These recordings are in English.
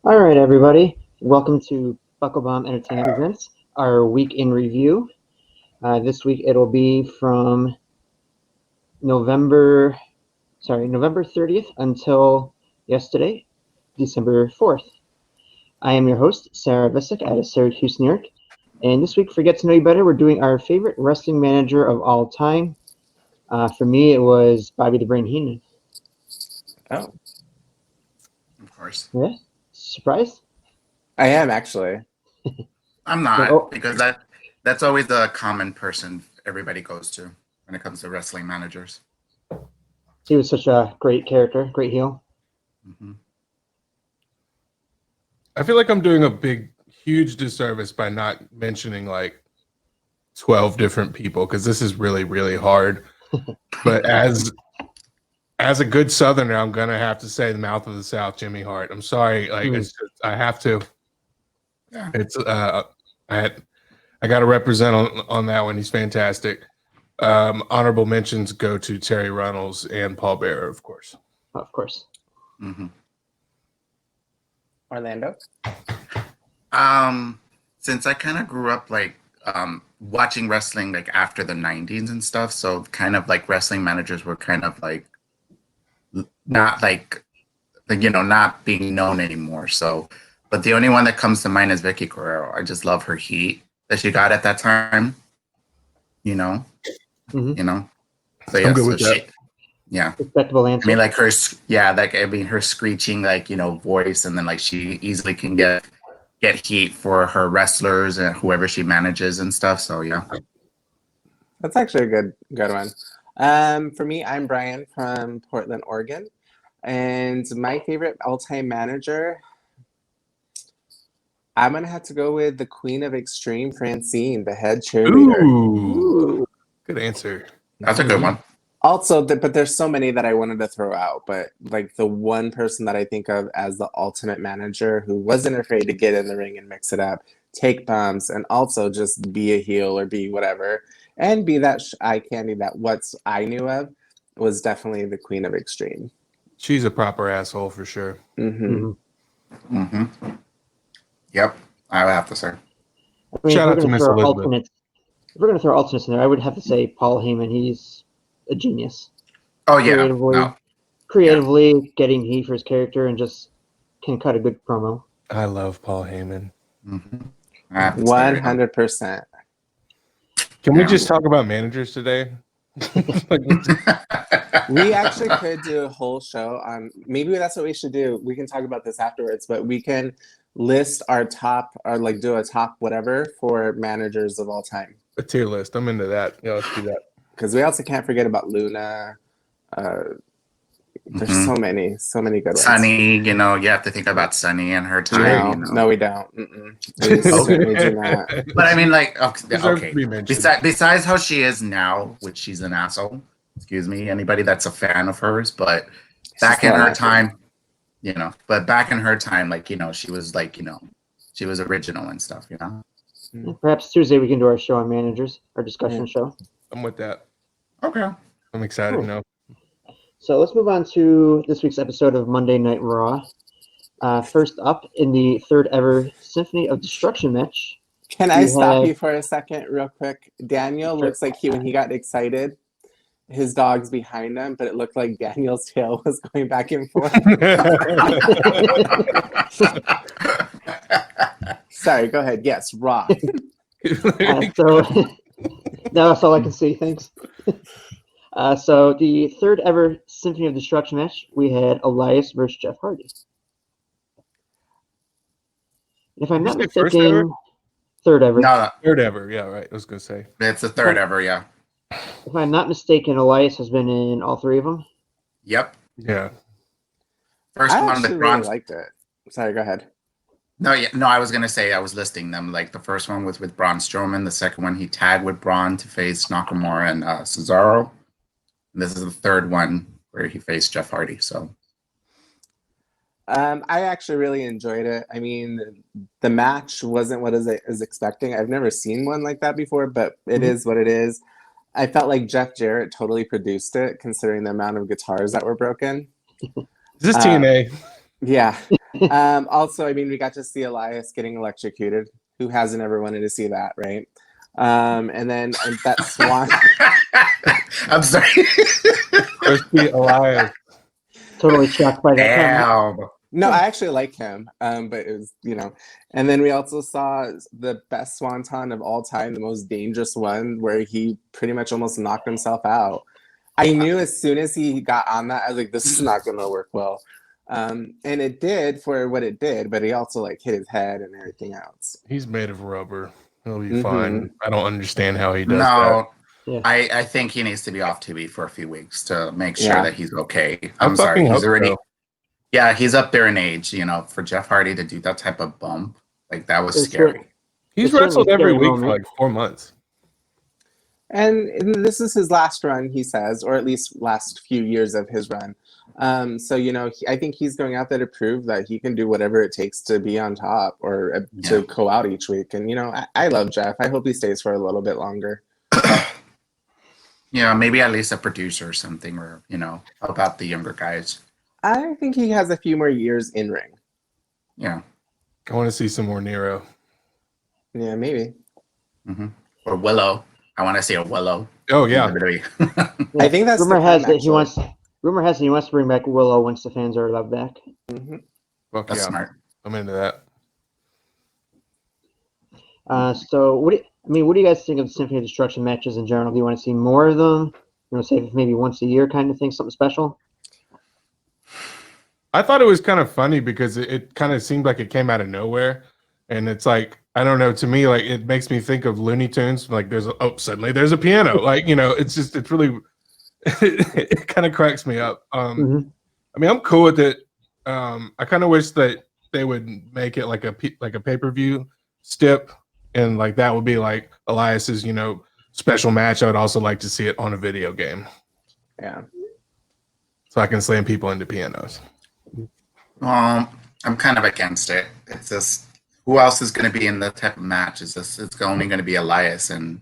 All right, everybody. Welcome to BuckleBomb Entertainment presents our week in review. This week it'll be from November 30th until yesterday, December 4th. I am your host, Sarah Visick out of Syracuse, New York. And this week, for Get to Know You Better, we're doing our favorite wrestling manager of all time. For me, it was Bobby the Brain Heenan. Oh, Of course. Yeah? Surprised? I am actually. I'm not, Oh. because that's always the common person everybody goes to when it comes to wrestling managers. He was such a great character, great heel. Mm-hmm. I feel like I'm doing a huge disservice by not mentioning like 12 different people because this is really, really hard. But as a good Southerner, I'm gonna have to say the mouth of the South, Jimmy Hart. I'm sorry, like it's just, I have to. Yeah. It's I got to represent on that one. He's fantastic. Honorable mentions go to Terry Runnels and Paul Bearer, of course. Of course. Mm-hmm. Orlando. Since I kind of grew up like watching wrestling like after the 90s and stuff, so kind of like wrestling managers were kind of like not like not being known anymore. So, but the only one that comes to mind is Vicky Guerrero. I just love her heat that she got at that time. Mm-hmm. So yeah, I'm good with that. Yeah. Respectable answer. I mean, like her screeching, voice, and then like she easily can get heat for her wrestlers and whoever she manages and stuff. So yeah. That's actually a good one. For me, I'm Bryan from Portland, Oregon, and my favorite all-time manager, I'm gonna have to go with the Queen of Extreme, Francine, the head cheerleader. Ooh. Good answer. That's a good one. Also, but there's so many that I wanted to throw out, but like the one person that I think of as the ultimate manager who wasn't afraid to get in the ring and mix it up, take bumps, and also just be a heel or be whatever, and be that eye candy that I knew of was definitely the Queen of Extreme. She's a proper asshole for sure. Mm-hmm. Mm-hmm. Yep, I would have to say. I mean, Shout if out we're to going Miss to throw Elizabeth. alternates, if we're going to throw alternates in there, I would have to say Paul Heyman. He's a genius. Oh yeah, Creatively getting heat for his character and just can cut a good promo. I love Paul Heyman. Mm-hmm. 100%. Can we just talk about managers today? We actually could do a whole show on, maybe that's what we should do. We can talk about this afterwards, but we can list our top, or like do a top whatever for managers of all time. A tier list. I'm into that. Yeah, let's do that. Because we also can't forget about Luna. There's so many good ones. Sunny, you have to think about Sunny and her time. No, we don't. We certainly do not. But I mean, like, okay. Besides, Besides how she is now, which she's an asshole. Excuse me, anybody that's a fan of hers. But back in her time, like, she was like, she was original and stuff, Perhaps Tuesday we can do our show on managers, our discussion show. I'm with that. Okay. I'm excited now. So let's move on to this week's episode of Monday Night Raw. First up, in the third ever Symphony of Destruction match. Can I stop you for a second real quick? Daniel looks like when he got excited, his dog's behind him, but it looked like Daniel's tail was going back and forth. Sorry, go ahead. Yes, Raw. So no, that's all I can see. Thanks. So the third ever Symphony of Destruction match, we had Elias versus Jeff Hardy. If I'm not mistaken, third ever. No, Third ever. Yeah, right. I was gonna say it's the third ever. Yeah. If I'm not mistaken, Elias has been in all three of them. Yep. Yeah. First I one actually with really Braun. liked it. Sorry, go ahead. No, I was gonna say I was listing them. Like the first one was with Braun Strowman. The second one he tagged with Braun to face Nakamura and Cesaro. And this is the third one where he faced Jeff Hardy. So. I actually really enjoyed it. I mean, the match wasn't what I was expecting. I've never seen one like that before, but it is what it is. I felt like Jeff Jarrett totally produced it, considering the amount of guitars that were broken. Is this TNA? Yeah. Also, I mean, we got to see Elias getting electrocuted. Who hasn't ever wanted to see that, right? And then that Swan. I'm sorry. Crispy Elias. Totally shocked by that comment. Damn. No, I actually like him, but it was, And then we also saw the best swanton of all time, the most dangerous one, where he pretty much almost knocked himself out. I knew as soon as he got on that, I was like, this is not going to work well. And it did for what it did, but he also hit his head and everything else. He's made of rubber. He'll be fine. I don't understand how he does No, that. Yeah. I think he needs to be off TV for a few weeks to make sure that he's okay. I I'm sorry. fucking He's hope already, so. yeah, he's up there in age. For Jeff Hardy to do that type of bump, that was It's scary. He's It's wrestled certainly a every scary week for moment. 4 months. And this is his last run, he says, or at least last few years of his run. So, I think he's going out there to prove that he can do whatever it takes to be on top or to go out each week. And, I love Jeff. I hope he stays for a little bit longer. Yeah, maybe at least a producer or something, or, help out the younger guys. I think he has a few more years in ring. Yeah. I want to see some more Nero. Yeah, maybe. Mm-hmm. Or Willow. I want to see a Willow. Oh, yeah. I think that's rumor the has plan, that he wants. Rumor has that he wants to bring back Willow once the fans are allowed back. Mm-hmm. Fuck That's yeah. smart. I'm into that. So what do you guys think of the Symphony of Destruction matches in general? Do you want to see more of them? Say maybe once a year kind of thing, something special? I thought it was kind of funny because it kind of seemed like it came out of nowhere. And it's like, I don't know, to me, it makes me think of Looney Tunes. Suddenly there's a piano. It's really, it kind of cracks me up. I mean, I'm cool with it. I kind of wish that they would make it like a pay-per-view stip. And that would be Elias's, special match. I would also like to see it on a video game. Yeah. So I can slam people into pianos. I'm kind of against it. It's just, who else is going to be in that type of match? It's only going to be Elias, and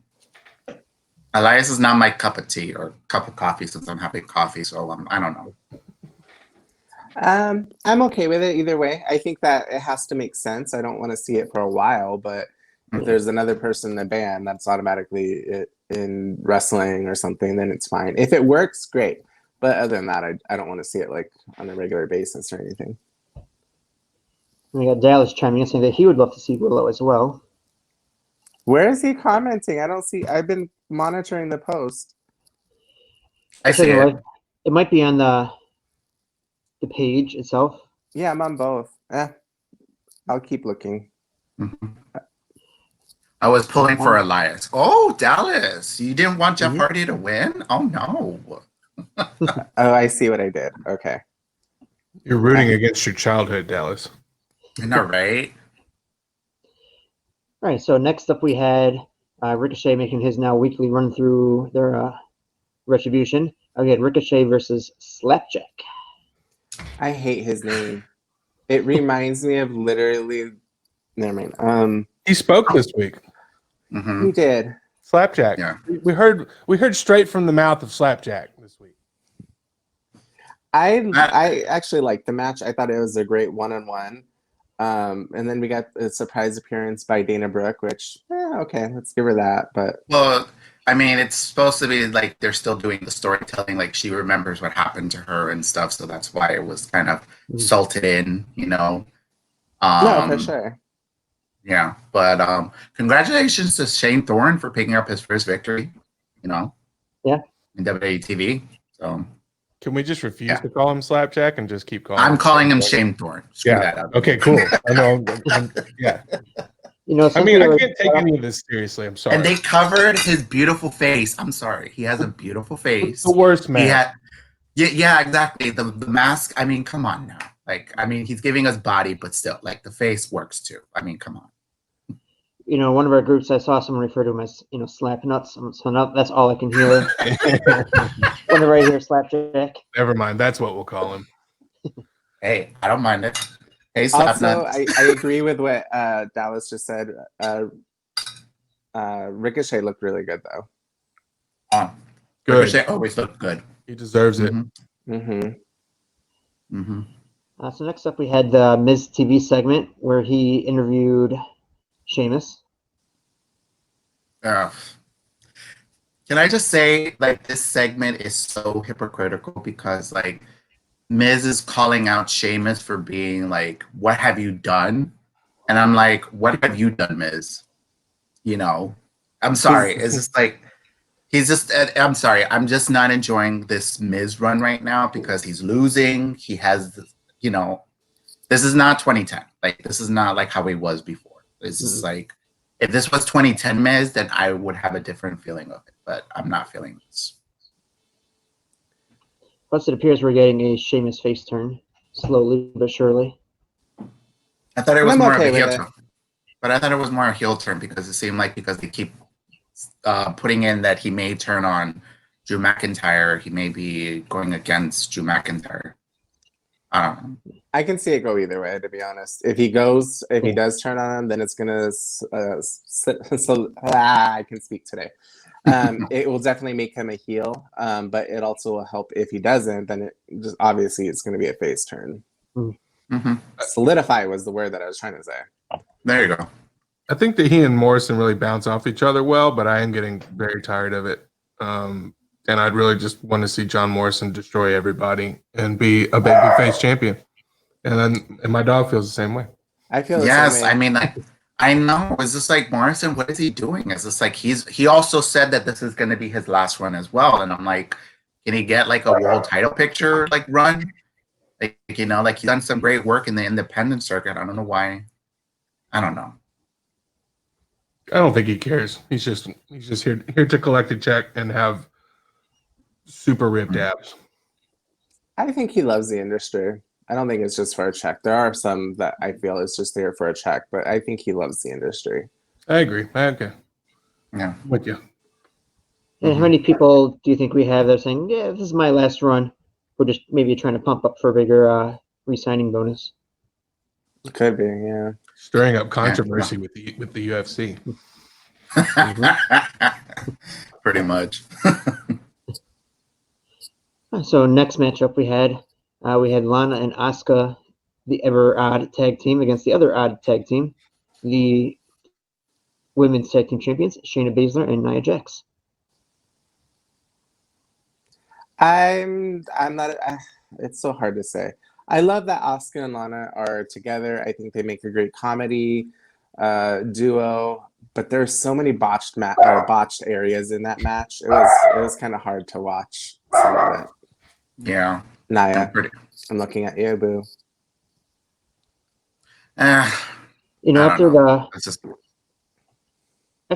Elias is not my cup of tea or cup of coffee since I'm having coffee. So I don't know. I'm okay with it either way. I think that it has to make sense. I don't want to see it for a while, but if there's another person in the band that's automatically it in wrestling or something, then it's fine. If it works, great. But other than that, I don't want to see it on a regular basis or anything. We got Dallas chiming in saying that he would love to see Willow as well. Where is he commenting? I don't see. I've been monitoring the post. I see it. It might be on the page itself. Yeah, I'm on both. I'll keep looking. Mm-hmm. I was pulling for Elias. Oh, Dallas. You didn't want Jeff Hardy to win? Oh, no. Oh, I see what I did. Okay. You're rooting against your childhood, Dallas. Isn't that right? All right, so next up we had Ricochet making his now weekly run through their Retribution. Again, Ricochet versus Slapjack. I hate his name. It reminds me of literally. Never mind. He spoke this week. He did. Slapjack. Yeah. We heard straight from the mouth of Slapjack this week. I actually liked the match. I thought it was a great one-on-one. And then we got a surprise appearance by Dana Brooke, which, okay, let's give her that. But well, I mean, it's supposed to be they're still doing the storytelling, she remembers what happened to her and stuff, so that's why it was kind of salted in, no, for sure. Yeah, but congratulations to Shane Thorne for picking up his first victory, Yeah. in WWE TV. So can we just refuse to call him Slapjack and just keep calling I'm him calling him Shane Thorne. Screw that up. Okay, cool. I know. Yeah. I mean, I can't take any of this seriously. I'm sorry. And they covered his beautiful face. I'm sorry. He has a beautiful face. The worst man. Yeah, exactly. The mask. I mean, come on now. He's giving us body, but still, the face works too. I mean, come on. One of our groups, I saw someone refer to him as, slap nuts. So now that's all I can hear. Whenever I hear Slapjack. Never mind. That's what we'll call him. Hey, I don't mind it. Hey, also, I agree with what Dallas just said. Ricochet looked really good, though. Good. Ricochet always looked good. He deserves it. Mm-hmm. Mm-hmm. So next up, we had the Miz TV segment where he interviewed Sheamus. Uh, can I just say, like, this segment is so hypocritical because, like, Miz is calling out Sheamus for being like, "What have you done?" And I'm like, "What have you done, Miz?" You know, I'm sorry. It's just like he's just. I'm sorry. I'm just not enjoying this Miz run right now because he's losing. He has, you know, this is not 2010. Like this is not like how he was before. This is like if this was 2010 Miz, then I would have a different feeling of it. But I'm not feeling this. Plus, it appears we're getting a Sheamus face turn, slowly but surely. I thought it was I'm more okay of a with heel it. turn, but I thought it was more a heel turn because it seemed like because they keep putting in that he may turn on Drew McIntyre, he may be going against Drew McIntyre. I don't know. I can see it go either way, to be honest. If he does turn on him, then it's gonna. I can speak today. It will definitely make him a heel, but it also will help if he doesn't. Then it just obviously it's gonna be a face turn. Mm-hmm. Solidify was the word that I was trying to say. There you go. I think that he and Morrison really bounce off each other well, but I am getting very tired of it. And I'd really just want to see John Morrison destroy everybody and be a babyface champion. And my dog feels the same way. I feel the Yes, same way. I mean, like, I know. It's just like Morrison. What is he doing? It's just like he also said that this is going to be his last run as well. And I'm like, can he get like a world title picture like run? Like like he's done some great work in the independent circuit. I don't know why. I don't know. I don't think he cares. He's just here to collect a check and have super ripped abs. I think he loves the industry. I don't think it's just for a check. There are some that I feel is just there for a check, but I think he loves the industry. I agree. Okay. Yeah. I'm with you. And how many people do you think we have that are saying, yeah, this is my last run? We're just maybe trying to pump up for a bigger re-signing bonus. Could be, yeah. Stirring up controversy with the UFC. Pretty much. So next matchup we had Lana and Asuka, the ever odd tag team against the other odd tag team, the women's tag team champions, Shayna Baszler and Nia Jax. I'm not. It's so hard to say. I love that Asuka and Lana are together. I think they make a great comedy duo. But there's so many botched areas in that match. It was kind of hard to watch some of it. Yeah. Naya, I'm looking at you, boo. After the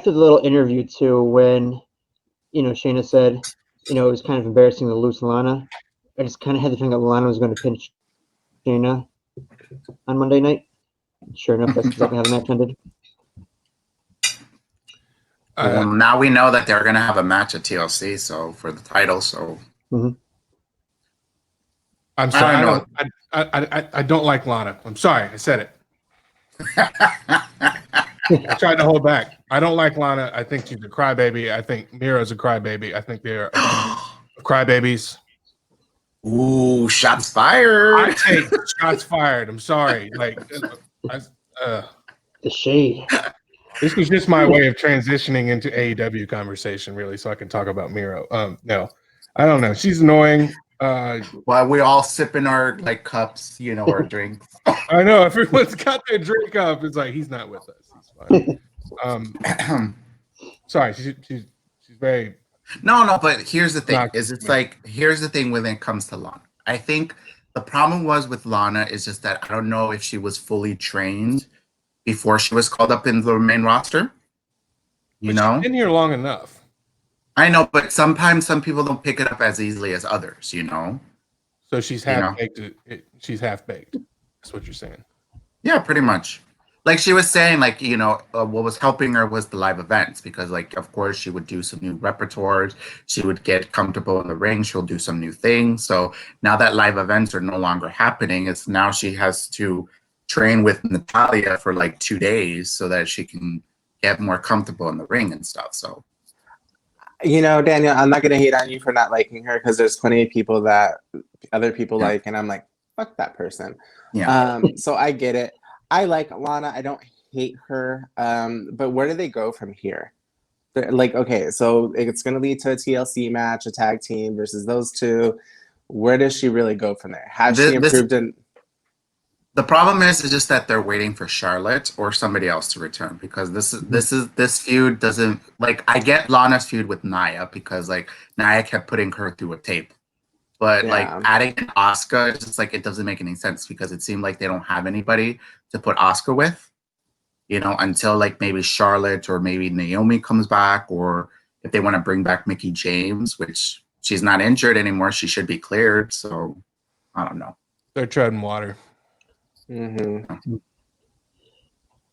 little interview too, when Shayna said, it was kind of embarrassing to lose Lana. I just kind of had the feeling that Lana was going to pin Shayna on Monday night. Sure enough, that's exactly how the match ended. Well, now we know that they're going to have a match at TLC, so for the title. So I'm sorry. I don't like Lana. I'm sorry. I said it. I tried to hold back. I don't like Lana. I think she's a crybaby. I think Mira's a crybaby. I think they're crybabies. Ooh, shots fired. I take shots fired. I'm sorry. Like, the shade. This was just my way of transitioning into AEW conversation, really, so I can talk about Miro. No, I don't know. She's annoying. While we all sipping our cups, our drinks. I know everyone's got their drink up. It's like he's not with us. He's fine. Sorry, she's very. No, but here's the thing: here's the thing when it comes to Lana. I think the problem was with Lana is just that I don't know if she was fully trained before she was called up in the main roster. She's been here long enough. I know, but sometimes some people don't pick it up as easily as others, So she's half baked. She's half baked. That's what you're saying. Yeah, pretty much. Like she was saying, what was helping her was the live events because, of course, she would do some new repertoires. She would get comfortable in the ring. She'll do some new things. So now that live events are no longer happening, it's now she has to train with Natalia for 2 days so that she can get more comfortable in the ring and stuff. So. Daniel, I'm not going to hate on you for not liking her because there's plenty of people that other people like, and I'm like, fuck that person. Yeah. So I get it. I like Lana. I don't hate her. But where do they go from here? Like, okay, so it's going to lead to a TLC match, a tag team versus those two. Where does she really go from there? Has she improved in? The problem is just that they're waiting for Charlotte or somebody else to return, because this feud doesn't, like, I get Lana's feud with Nia because like Nia kept putting her through a tape, but like Yeah. adding an Asuka, it's just like it doesn't make any sense because it seemed like they don't have anybody to put Asuka with, you know, until like maybe Charlotte or maybe Naomi comes back, or if they want to bring back Mickey James, which she's not injured anymore, she should be cleared. So I don't know. They're treading water. Mm-hmm. I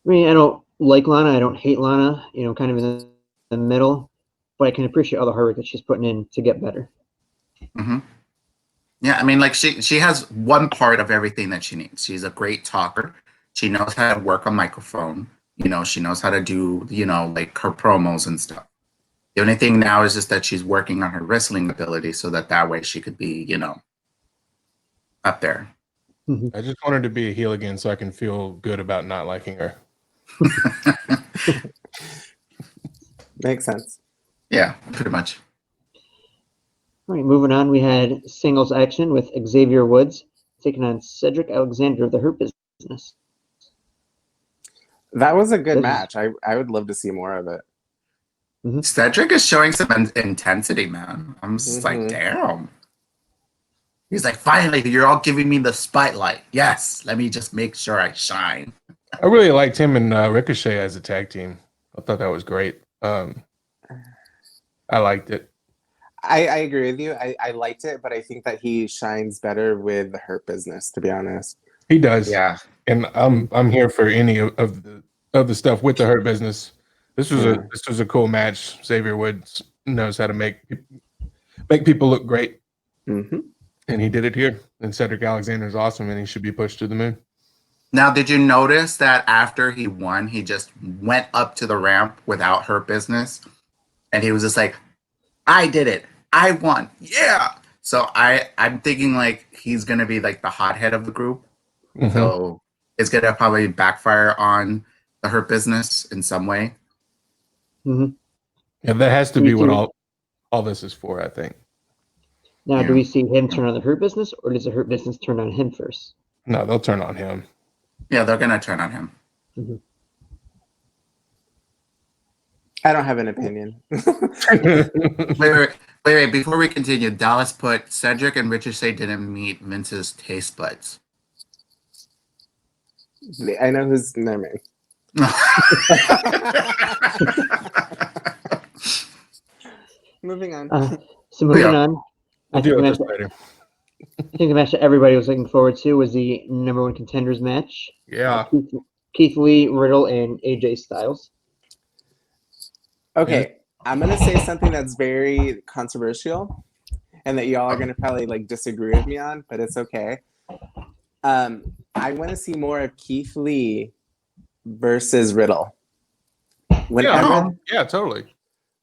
mean, I don't like Lana. I don't hate Lana. You know, kind of in the middle, but I can appreciate all the hard work that she's putting in to get better. Mm-hmm. Yeah, I mean, like she has one part of everything that she needs. She's a great talker. She knows how to work a microphone. You know, she knows how to do, you know, like her promos and stuff. The only thing now is just that she's working on her wrestling ability so that way she could be, you know, up there. I just want her to be a heel again so I can feel good about not liking her. Makes sense. Yeah, pretty much. All right, moving on, we had singles action with Xavier Woods taking on Cedric Alexander of the Hurt Business. That was a good match. I would love to see more of it. Mm-hmm. Cedric is showing some intensity, man. I'm just like, damn. He's like, finally, you're all giving me the spotlight. Yes, let me just make sure I shine. I really liked him and Ricochet as a tag team. I thought that was great. I liked it. I agree with you. I liked it, but I think that he shines better with the Hurt Business, to be honest. He does. Yeah. And I'm here for any of the stuff with the Hurt Business. This was a cool match. Xavier Woods knows how to make people look great. Mm-hmm. And he did it here. And Cedric Alexander is awesome, and he should be pushed to the moon. Now, did you notice that after he won, he just went up to the ramp without Hurt Business? And he was just like, I did it. I won. Yeah. So I'm thinking like he's going to be like the hothead of the group. Mm-hmm. So it's going to probably backfire on the Hurt Business in some way. Mm-hmm. Yeah, that has to be what all this is for, I think. Now, do we see him turn on the Hurt Business, or does the Hurt Business turn on him first? No, they'll turn on him. Yeah, they're going to turn on him. Mm-hmm. I don't have an opinion. Wait. Before we continue, Dallas put Cedric and Ricochet didn't meet Vince's taste buds. I know who's never mind. Moving on. So moving on. I think the match that everybody was looking forward to was the number one contenders match. Yeah. Keith Lee, Riddle, and AJ Styles. Okay, I'm gonna say something that's very controversial, and that y'all are gonna probably like disagree with me on, but it's okay. I want to see more of Keith Lee versus Riddle. Yeah, totally.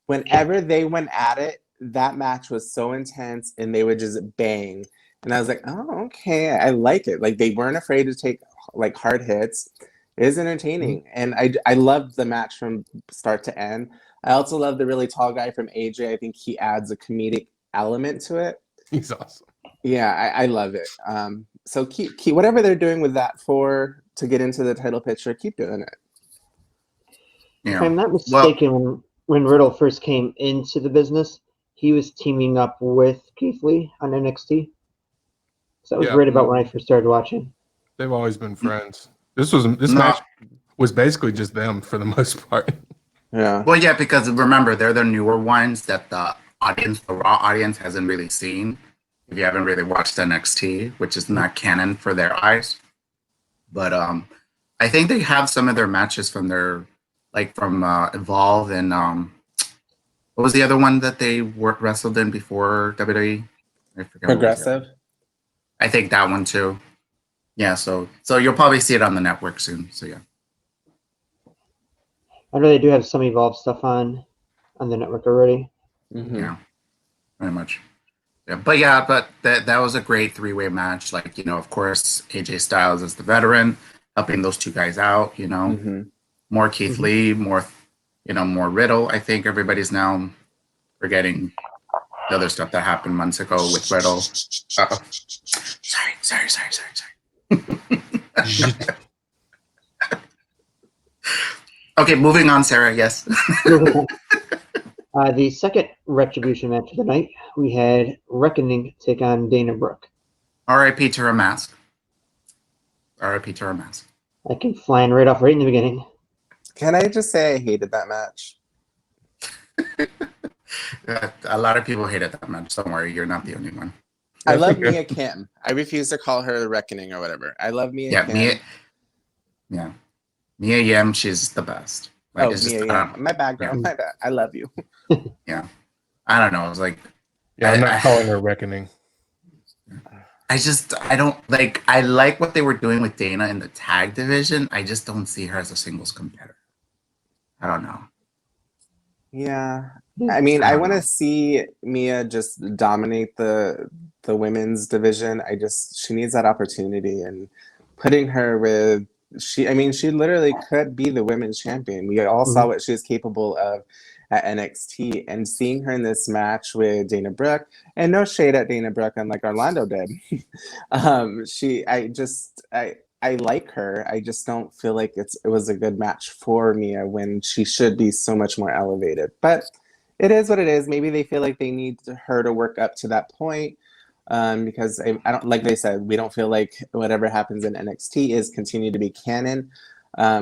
Whenever they went at it, that match was so intense, and they would just bang. And I was like, oh, okay, I like it. Like they weren't afraid to take like hard hits. It is entertaining, and I loved the match from start to end. I also love the really tall guy from AJ. I think he adds a comedic element to it. He's awesome. Yeah, I love it. So keep whatever they're doing with that to get into the title picture, keep doing it. Yeah. If I'm not mistaken, when Riddle first came into the business, he was teaming up with Keith Lee on NXT. So that was right about when I first started watching. They've always been friends. This match was basically just them for the most part. Yeah. Well, yeah, because remember, they're the newer ones that the Raw audience hasn't really seen. If you haven't really watched NXT, which is not canon for their eyes. But I think they have some of their matches from their, like from Evolve and what was the other one that they wrestled in before WWE? I forget. Progressive. I think that one too. Yeah, so you'll probably see it on the network soon. So yeah. I know they do have some Evolve stuff on the network already. Mm-hmm. Yeah, very much. Yeah, but that was a great three-way match. Like, of course, AJ Styles is the veteran, helping those two guys out. Mm-hmm. More Keith Lee, more more Riddle. I think everybody's now forgetting the other stuff that happened months ago with Riddle. Uh-oh. Sorry. Okay, moving on, Sarah. Yes. The second Retribution match of the night, we had Reckoning take on Dana Brooke. R.I.P. to her mask. R.I.P. to her mask. I came flying right off right in the beginning. Can I just say I hated that match? A lot of people hated that match. Don't worry, you're not the only one. I love Mia Kim. I refuse to call her the Reckoning or whatever. I love Mia Kim. Mia Yim, she's the best. Like, Mia Yim. My bad, girl. My bad. I love you. Yeah. I don't know. It's like, I'm not calling her Reckoning. I don't like. I like what they were doing with Dana in the tag division. I just don't see her as a singles competitor. I don't know. Yeah. I mean, I want to see Mia just dominate the women's division. She needs that opportunity, and putting her with she literally could be the women's champion. We all saw what she was capable of at NXT, and seeing her in this match with Dana Brooke, and no shade at Dana Brooke, unlike Orlando did. I like her. I just don't feel like it was a good match for Mia when she should be so much more elevated. But it is what it is. Maybe they feel like they need her to work up to that point. Because I don't, like they said, we don't feel like whatever happens in NXT is continue to be canon,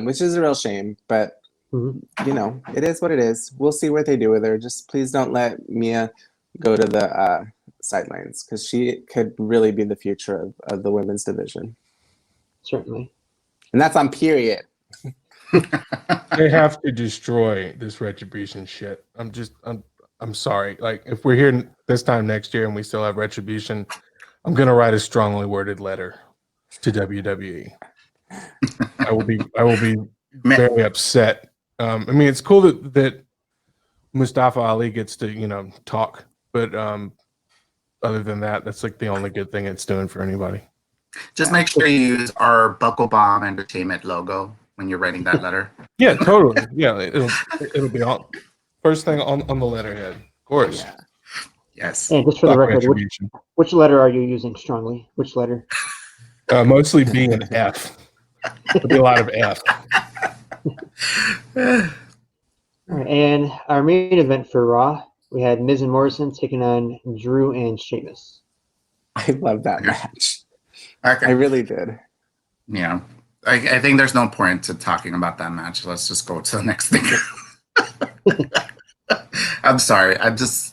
which is a real shame. But it is what it is. We'll see what they do with her. Just please don't let Mia go to the sidelines, because she could really be the future of the women's division. Certainly. And that's on period. They have to destroy this Retribution shit. I'm sorry. Like, if we're here this time next year and we still have Retribution, I'm gonna write a strongly worded letter to WWE. I will be very upset. I mean, it's cool that Mustafa Ali gets to talk, but other than that, that's like the only good thing it's doing for anybody. Just make sure you use our BuckleBomb Entertainment logo when you're writing that letter. Yeah, totally. Yeah, it'll be on first thing on the letterhead, of course. Yeah. Yes. And just for the record, which letter are you using strongly? Which letter? Mostly B and F. There'll be a lot of F. All right, and our main event for Raw, we had Miz and Morrison taking on Drew and Sheamus. I love that match. Okay. I really did. Yeah. I think there's no point to talking about that match. Let's just go to the next thing. I'm sorry. I'm just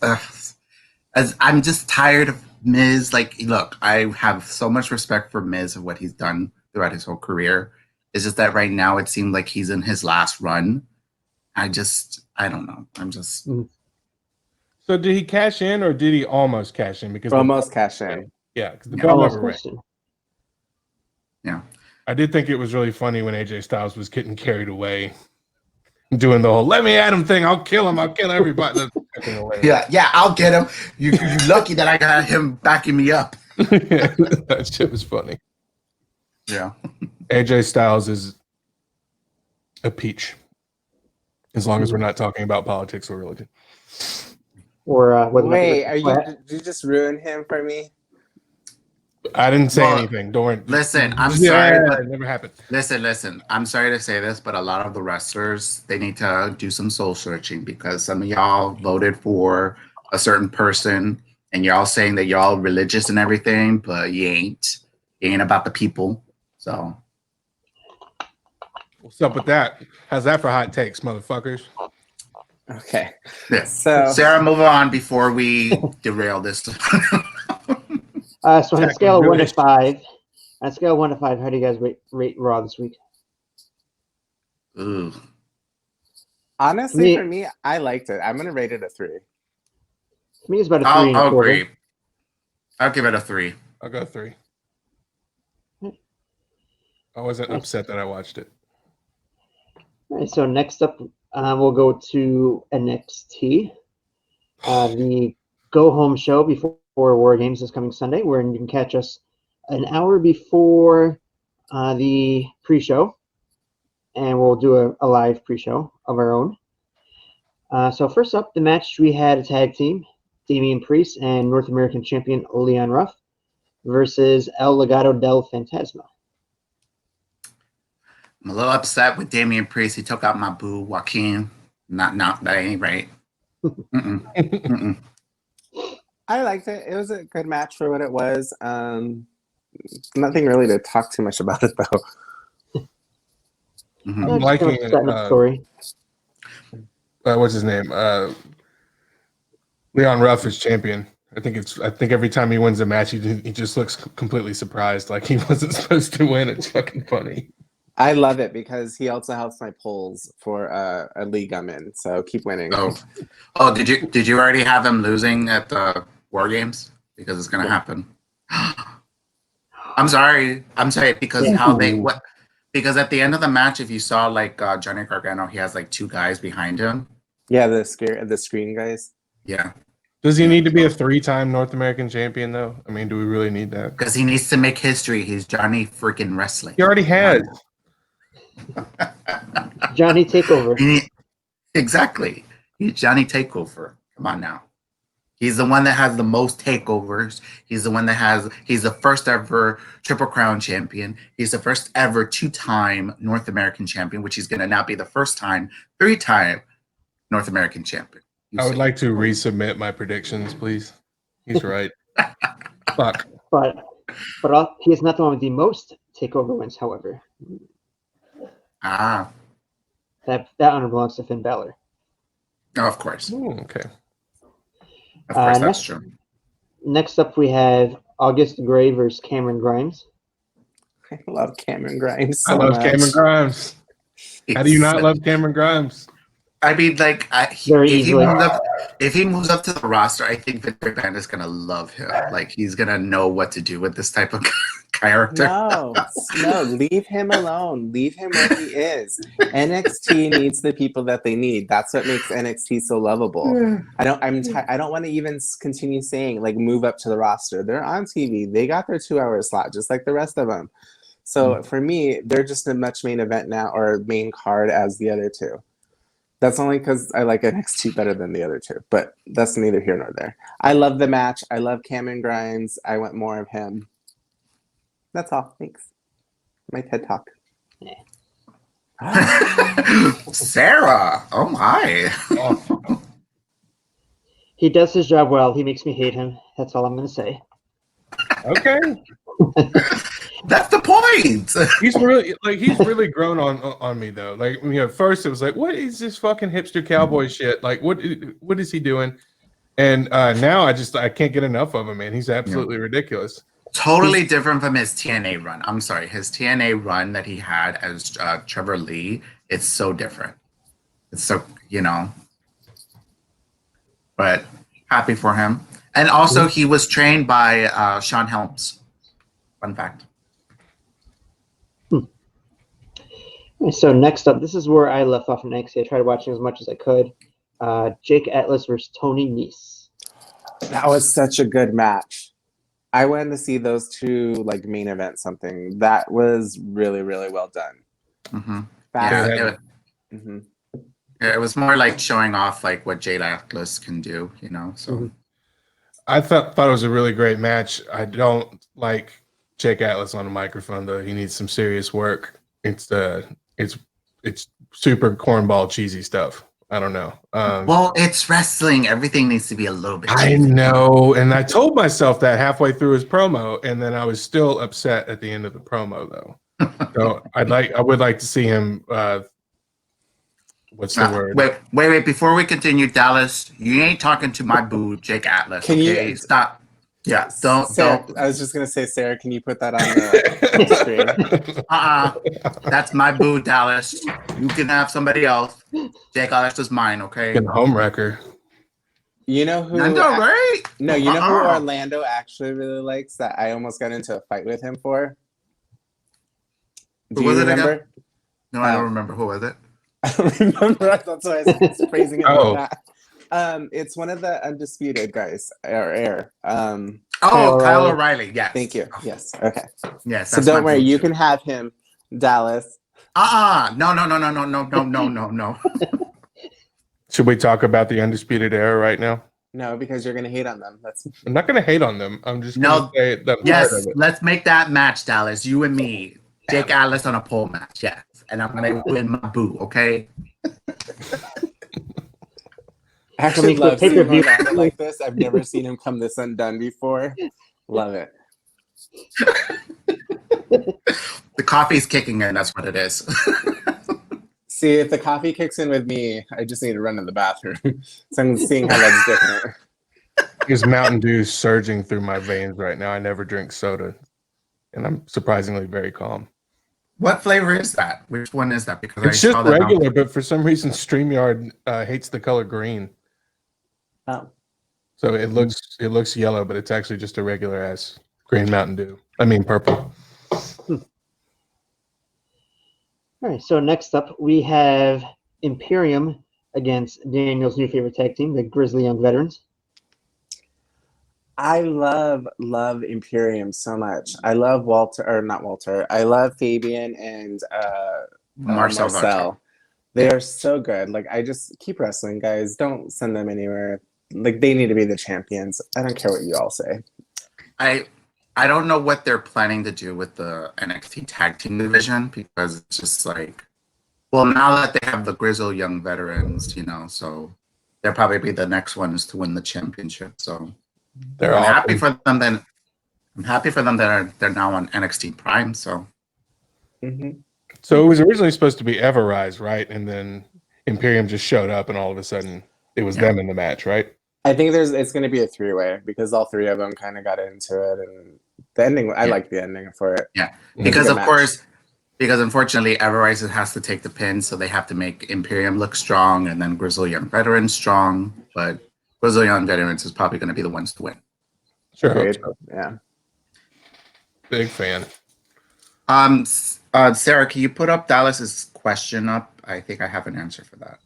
tired of Miz. Like, look, I have so much respect for Miz of what he's done throughout his whole career. It's just that right now it seems like he's in his last run. I don't know. I'm just. So did he cash in or did he almost cash in? Because almost cash in. Yeah, because the bell never rang. Yeah. I did think it was really funny when AJ Styles was getting carried away, doing the whole "let me at him" thing. I'll kill him. I'll kill everybody. Yeah, I'll get him. You're lucky that I got him backing me up. That shit was funny. Yeah. AJ Styles is a peach, as long as we're not talking about politics or religion. Or wait, did you just ruin him for me? I didn't say anything. Don't worry. Listen, I'm sorry. But it never happened. Listen. I'm sorry to say this, but a lot of the wrestlers, they need to do some soul searching, because some of y'all voted for a certain person and y'all saying that y'all religious and everything, but you ain't. You ain't about the people. So. What's up with that? How's that for hot takes, motherfuckers? Okay. Yeah. So Sarah, move on before we derail this. So on a scale of 1 to 5, how do you guys rate Raw this week? Ooh. Honestly, for me, I liked it. I'm gonna rate it a 3. For me, it's about a 3. I'll agree. I'll give it a 3. I'll go 3. I wasn't upset that I watched it. All right, so next up, we'll go to NXT, the go home show before for War Games this coming Sunday, where you can catch us an hour before the pre-show, and we'll do a live pre-show of our own. So first up, the match, we had a tag team, Damian Priest and North American Champion Leon Ruff versus El Legado del Fantasma. I'm a little upset with Damian Priest. He took out my boo, Joaquin. Not that ain't right. Mm-mm. Mm-mm. I liked it. It was a good match for what it was. Nothing really to talk too much about it though. Mm-hmm. I'm liking it. Story. What's his name? Leon Ruff is champion. I think every time he wins a match, he just looks completely surprised, like he wasn't supposed to win. It's fucking funny. I love it because he also helps my polls for a league I'm in. So keep winning. Oh, did you already have him losing at the War Games? Because it's gonna happen. I'm sorry because because at the end of the match, if you saw like Johnny Gargano, he has like two guys behind him. Yeah, the screen guys. Yeah. Does he need to be a 3-time North American champion though? I mean, do we really need that? Because he needs to make history. He's Johnny freaking Wrestling. He already has. Johnny Takeover. Exactly. He's Johnny Takeover. Come on now. He's the one that has the most takeovers. He's the one he's the first ever Triple Crown champion. He's the first ever 2-time North American champion, which he's going to now be the first time 3-time North American champion. I would like to resubmit my predictions, please. He's right. Fuck. But he is not the one with the most takeover wins, however. Ah. That honor belongs to Finn Balor. Oh, of course. Ooh, okay. Of course, that's true. Next up, we have August Gray versus Cameron Grimes. I love Cameron Grimes I love Cameron Grimes. How do you not love Cameron Grimes? I mean, like, if he moves up to the roster, I think Vince McMahon is gonna love him. Like, he's gonna know what to do with this type of character. No, leave him alone. Leave him where he is. NXT needs the people that they need. That's what makes NXT so lovable. I don't want to even continue saying like move up to the roster. They're on TV. They got their 2-hour slot, just like the rest of them. So for me, they're just as much main event now or main card as the other two. That's only because I like NXT better than the other two, but that's neither here nor there. I love the match. I love Cameron Grimes. I want more of him. That's all. Thanks. My TED Talk. Sarah. Oh my. He does his job well. He makes me hate him. That's all I'm going to say. Okay. That's the point. He's really grown on me though. Like, at first it was like, what is this fucking hipster cowboy shit? Like, what is he doing? And now I can't get enough of him, man. He's absolutely ridiculous. Totally different from his TNA run. I'm sorry, his TNA run that he had as Trevor Lee. It's so different. It's so but happy for him. And also, he was trained by Sean Helms. Fun fact. So next up, this is where I left off in NXT. I tried watching as much as I could. Jake Atlas versus Tony Nese. That was such a good match. I wanted to see those two like main event something. That was really, really well done. Mm-hmm. Yeah, it was more like showing off like what Jake Atlas can do, So I thought it was a really great match. I don't like Jake Atlas on the microphone though. He needs some serious work. It's super cornball cheesy stuff. I don't know. Well, it's wrestling. Everything needs to be a little bit cheesy. I know, and I told myself that halfway through his promo, and then I was still upset at the end of the promo though. So I would like to see him. What's the word? Wait! Before we continue, Dallas, you ain't talking to my boo, Jake Atlas. Can you stop? Yeah, don't. I was just gonna say, Sarah, can you put that on the screen? That's my boo, Dallas. You can have somebody else. Jake Atlas is mine, okay? Home wrecker. You know who? Right? No, you know who Orlando actually really likes that I almost got into a fight with him for. Do you remember? No, I don't remember. Who was it? I don't remember. That's why I was praising him for that. It's one of the undisputed guys, or air. Oh, Kyle O'Reilly. O'Reilly. Yes. Thank you. Yes. Okay. Yes. So That's don't my worry, you go-to. can have him, Dallas. No, no, no, no, no, no, no, no, no, no. Should we talk about the Undisputed Era right now? No, because you're gonna hate on them. That's I'm not going to hate on them. I'm just going No. to say that I'm tired Yes, of it. let's make that match, Dallas. You and me. Jake Atlas on a pole match. Yes. And I'm going to win my boo, okay? I actually Coming for love seeing pay-per-view. Orlando like this. I've never seen him come this undone before. Love it. The coffee's kicking in. That's what it is. See, if the coffee kicks in with me, I just need to run to the bathroom. So I'm seeing how that's different. There's Mountain Dew surging through my veins right now. I never drink soda, and I'm surprisingly very calm. What flavor is that? Which one is that? Because It's I just saw that. regular, but for some reason, StreamYard hates the color green. Oh. So it looks yellow, but it's actually just a regular ass green Mountain Dew. I mean purple. All right, so next up we have Imperium against Daniel's new favorite tag team, the Grizzly Young Veterans. I love Imperium so much. I love not Walter. I love Fabian and Marcel. They are so good. Like, I just keep wrestling, guys. Don't send them anywhere. Like, they need to be the champions. I don't care what you all say. I don't know what they're planning to do with the NXT tag team division, because it's just like, well, now that they have the Grizzle Young Veterans, so they'll probably be the next ones to win the championship. So They're I'm awesome. happy for them. Then I'm happy for them that they're now on NXT Prime. So So it was originally supposed to be Everrise, right? And then Imperium just showed up, and all of a sudden it was them in the match, right? I think it's going to be a three-way because all three of them kind of got into it, and the ending. I like the ending for it. Yeah, It was a because good of match. course, because unfortunately Everrise has to take the pin, so they have to make Imperium look strong, and then Grizzle Young Veterans strong. But Grizzle Young Veterans is probably going to be the ones to win. Sure. Hope Agreed. so. Yeah. Big fan. Sarah, can you put up Dallas's question up? I think I have an answer for that.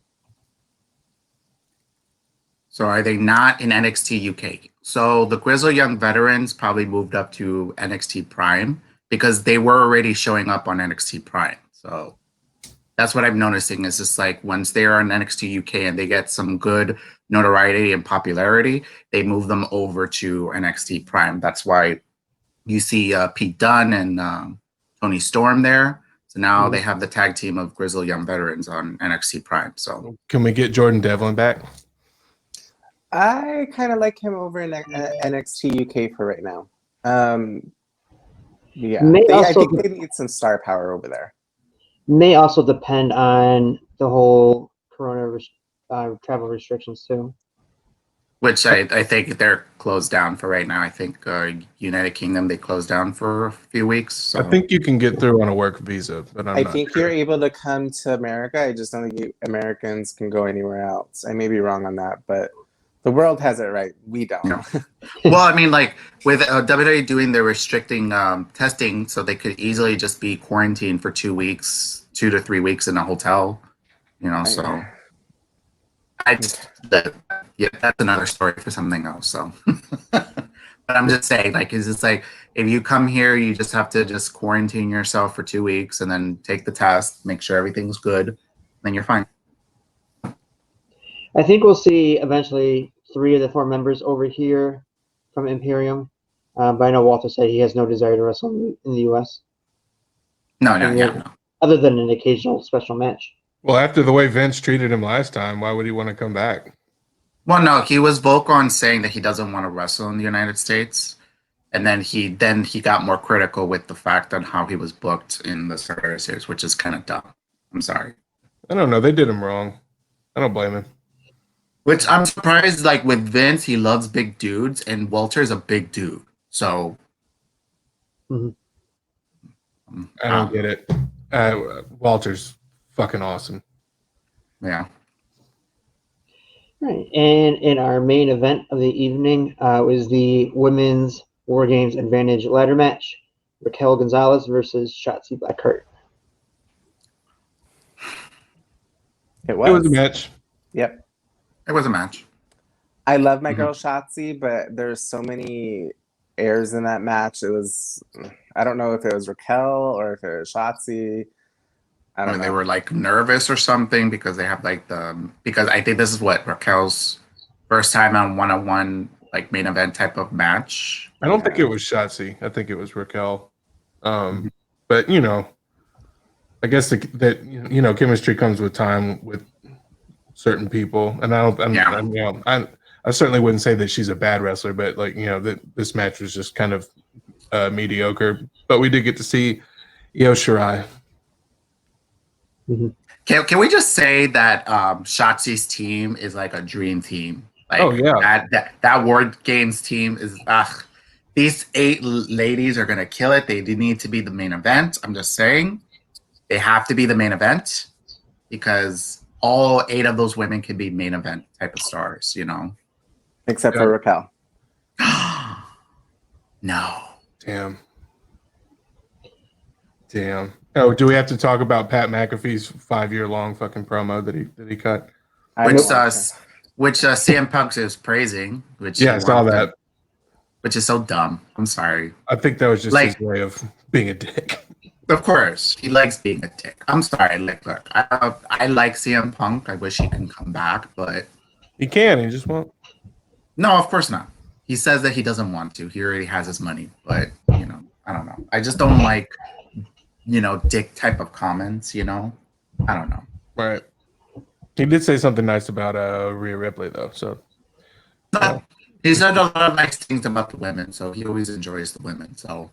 So are they not in NXT UK? So the Grizzle Young Veterans probably moved up to NXT Prime because they were already showing up on NXT Prime. So that's what I'm noticing is just like once they're on NXT UK and they get some good notoriety and popularity, they move them over to NXT Prime. That's why you see Pete Dunne and Tony Storm there. So now they have the tag team of Grizzle Young Veterans on NXT Prime. So Can we get Jordan Devlin back? I kind of like him over in NXT UK for right now. Yeah, I think they need some star power over there. May also depend on the whole corona travel restrictions too. which I think they're closed down for right now. I think United Kingdom, they closed down for a few weeks. So. I think you can get through on a work visa, but I think you're able to come to America. I just don't think Americans can go anywhere else. I may be wrong on that, but the world has it right. We don't. No. Well, I mean, like with WWE doing their restricting testing, so they could easily just be quarantined for 2 weeks, 2 to 3 weeks in a hotel. So that's another story for something else. So, but I'm just saying, like, is it's like if you come here, you just have to just quarantine yourself for 2 weeks and then take the test, make sure everything's good, then you're fine. I think we'll see eventually 3 of the 4 members over here from Imperium. But I know Walter said he has no desire to wrestle in the U.S. No. Other than an occasional special match. Well, after the way Vince treated him last time, why would he want to come back? Well, no, he was vocal on saying that he doesn't want to wrestle in the United States. And then he got more critical with the fact on how he was booked in the Survivor Series, which is kind of dumb. I'm sorry. I don't know. They did him wrong. I don't blame him. Which I'm surprised, like with Vince, he loves big dudes, and Walter's a big dude. So Mhm. I don't get it. Walter's fucking awesome. Yeah. Right, and in our main event of the evening was the Women's War Games Advantage ladder match. Raquel Gonzalez versus Shotzi Blackheart. It It was a match. Yep. It was a match. I love my Mhm. girl Shotzi, but there's so many errors in that match. It was, I don't know if it was Raquel or if it was Shotzi. I Or don't they know. were like nervous or something because they have like because I think this is what Raquel's first time on one like main event type of match. I don't think it Yeah. was Shotzi. I think it was Raquel. Mhm. But I guess that chemistry comes with time with certain people, and I don't. Yeah. I certainly wouldn't say that she's a bad wrestler, but that this match was just kind of mediocre. But we did get to see Io Shirai. Can we just say that Shotzi's team is like a dream team? Oh Like yeah, that Word Games team is these ladies are gonna kill it. They need to be the main event. I'm just saying they have to be the main event because all 8 of those women can be main event type of stars, Except yeah. for Raquel. No. Damn. Oh, do we have to talk about Pat McAfee's 5-year long fucking promo that he cut? I Which didn't watch it. CM Punk is praising, which Yeah, he I saw wants that. which is so dumb. I'm sorry. I think that was just his Like, way of being a dick. of course, he likes being a dick. I'm sorry. Like, look, I like CM Punk. I wish he can come back, but He can. He just won't. no, of course not. He says that he doesn't want to. He already has his money, but I don't know. I just don't like, dick type of comments. I don't know. Right. He did say something nice about Rhea Ripley though. So No, he said a lot of nice things about the women, so he always enjoys the women. So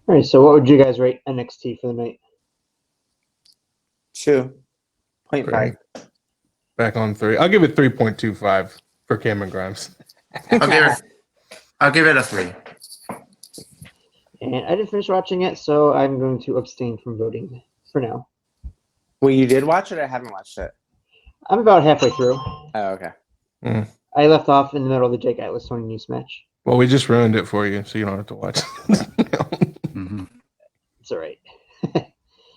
All right, so what would you guys rate NXT for the night? 2.5. back on 3. I'll give it 3.25 for Cameron Grimes. I'll give it a 3. And I didn't finish watching it, so I'm going to abstain from voting for now. Well, you did watch it or haven't watched it? I'm about halfway through. Oh, okay. I left off in the middle of the Jake Atlas Tony Nese match. Well, we just ruined it for you, so you don't have to watch. Mm-hmm. It's all right.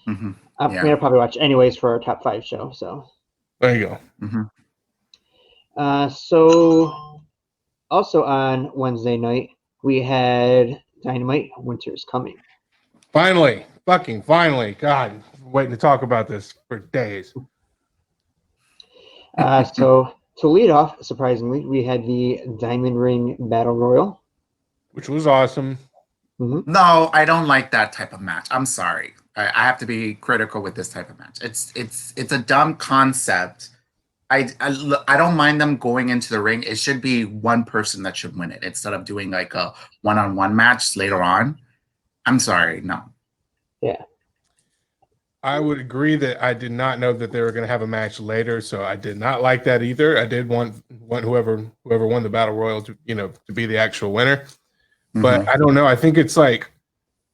Mm-hmm. I'm Yeah. going to probably watch anyways for our top 5 show. So, There you go. Mm-hmm. So also on Wednesday night, we had Dynamite Winter's Coming. Finally, fucking finally. God, waiting to talk about this for days. So to lead off, surprisingly, we had the Diamond Ring Battle Royal. Which was awesome. Mm-hmm. No, I don't like that type of match. I'm sorry. I have to be critical with this type of match. It's a dumb concept. I don't mind them going into the ring. It should be one person that should win it instead of doing like a one-on-one match later on. I'm sorry, no. Yeah. I would agree that I did not know that they were going to have a match later, so I did not like that either. I did want whoever won the battle royal to to be the actual winner, but I don't know. I think it's like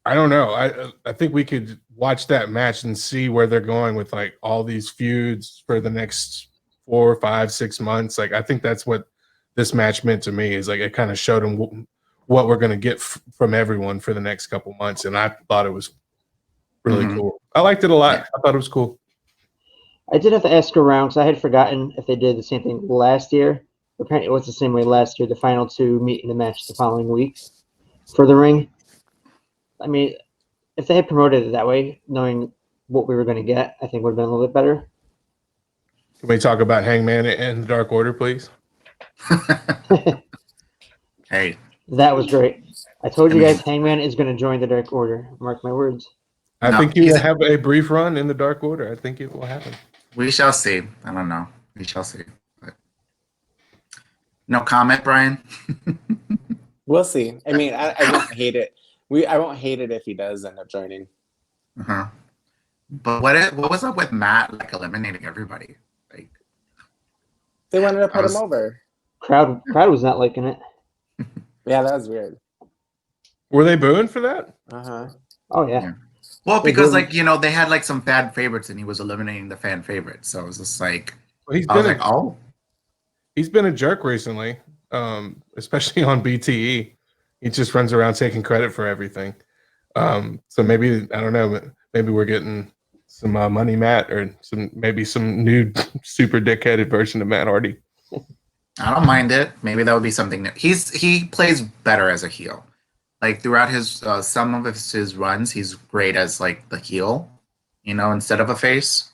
I don't know. I think we could watch that match and see where they're going with like all these feuds for the next 4, 5, 6 months. Like I think that's what this match meant to me. Is like it kind of showed them what we're going to get from everyone for the next couple months, and I thought it was really cool. I liked it a lot. Yeah. I thought it was cool. I did have to ask around because I had forgotten if they did the same thing last year. Apparently, it was the same way last year. The final 2 meet in the match the following week for the ring. I mean, if they had promoted it that way, knowing what we were going to get, I think would have been a little bit better. Can we talk about Hangman and the Dark Order, please? Hey, That was great. I told you guys Hangman is going to join the Dark Order. Mark my words. I No, think he will have a brief run in the Dark Order. I think it will happen. we shall see. I don't know. We shall see. But no comment, Brian. We'll see. I mean, I won't hate it. I won't hate it if he does end up joining. Uh-huh. But what was up with Matt like eliminating everybody? Like They wanted to put him over. Crowd was not liking it. Yeah, that was weird. Were they booing for that? Uh-huh. Oh yeah. Yeah. Well, They because didn't- they had like some fan favorites and he was eliminating the fan favorites. So it was just like Well, I was like, oh. he's been a jerk recently, especially on BTE. He just runs around taking credit for everything. So maybe I don't know. Maybe we're getting some money Matt or maybe some new super dickheaded version of Matt Hardy. I don't mind it. Maybe that would be something new. He plays better as a heel. Like throughout his some of his runs, he's great as like the heel, instead of a face.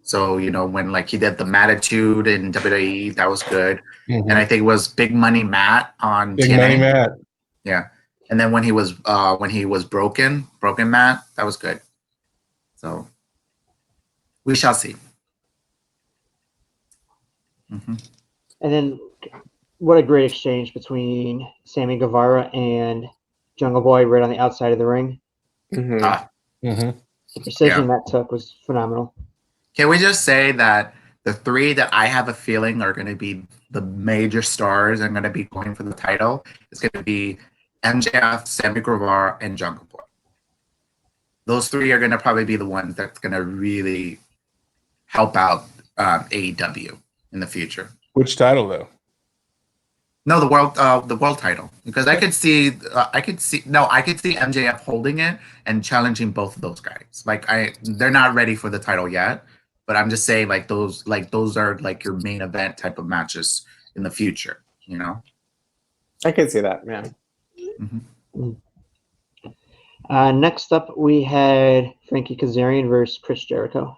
So when like he did the Mattitude in WWE, that was good. Mm-hmm. And I think it was Big Money Matt on Big TNA. Money Matt. Yeah, and then when he was Broken Matt, that was good. So we shall see. Mm-hmm. And then, what a great exchange between Sammy Guevara and Jungle Boy right on the outside of the ring. Mm-hmm. The precision that took was phenomenal. Can we just say that the three that I have a feeling are going to be the major stars and going to be going for the title is going to be MJF, Sammy Guevara, and Jungle Boy. Those three are going to probably be the ones that's going to really help out AEW in the future. Which title though? No, the world title, because I could see MJF holding it and challenging both of those guys. Like they're not ready for the title yet, but I'm just saying those are like your main event type of matches in the future. I can see that, man. Mm-hmm. Next up, we had Frankie Kazarian versus Chris Jericho.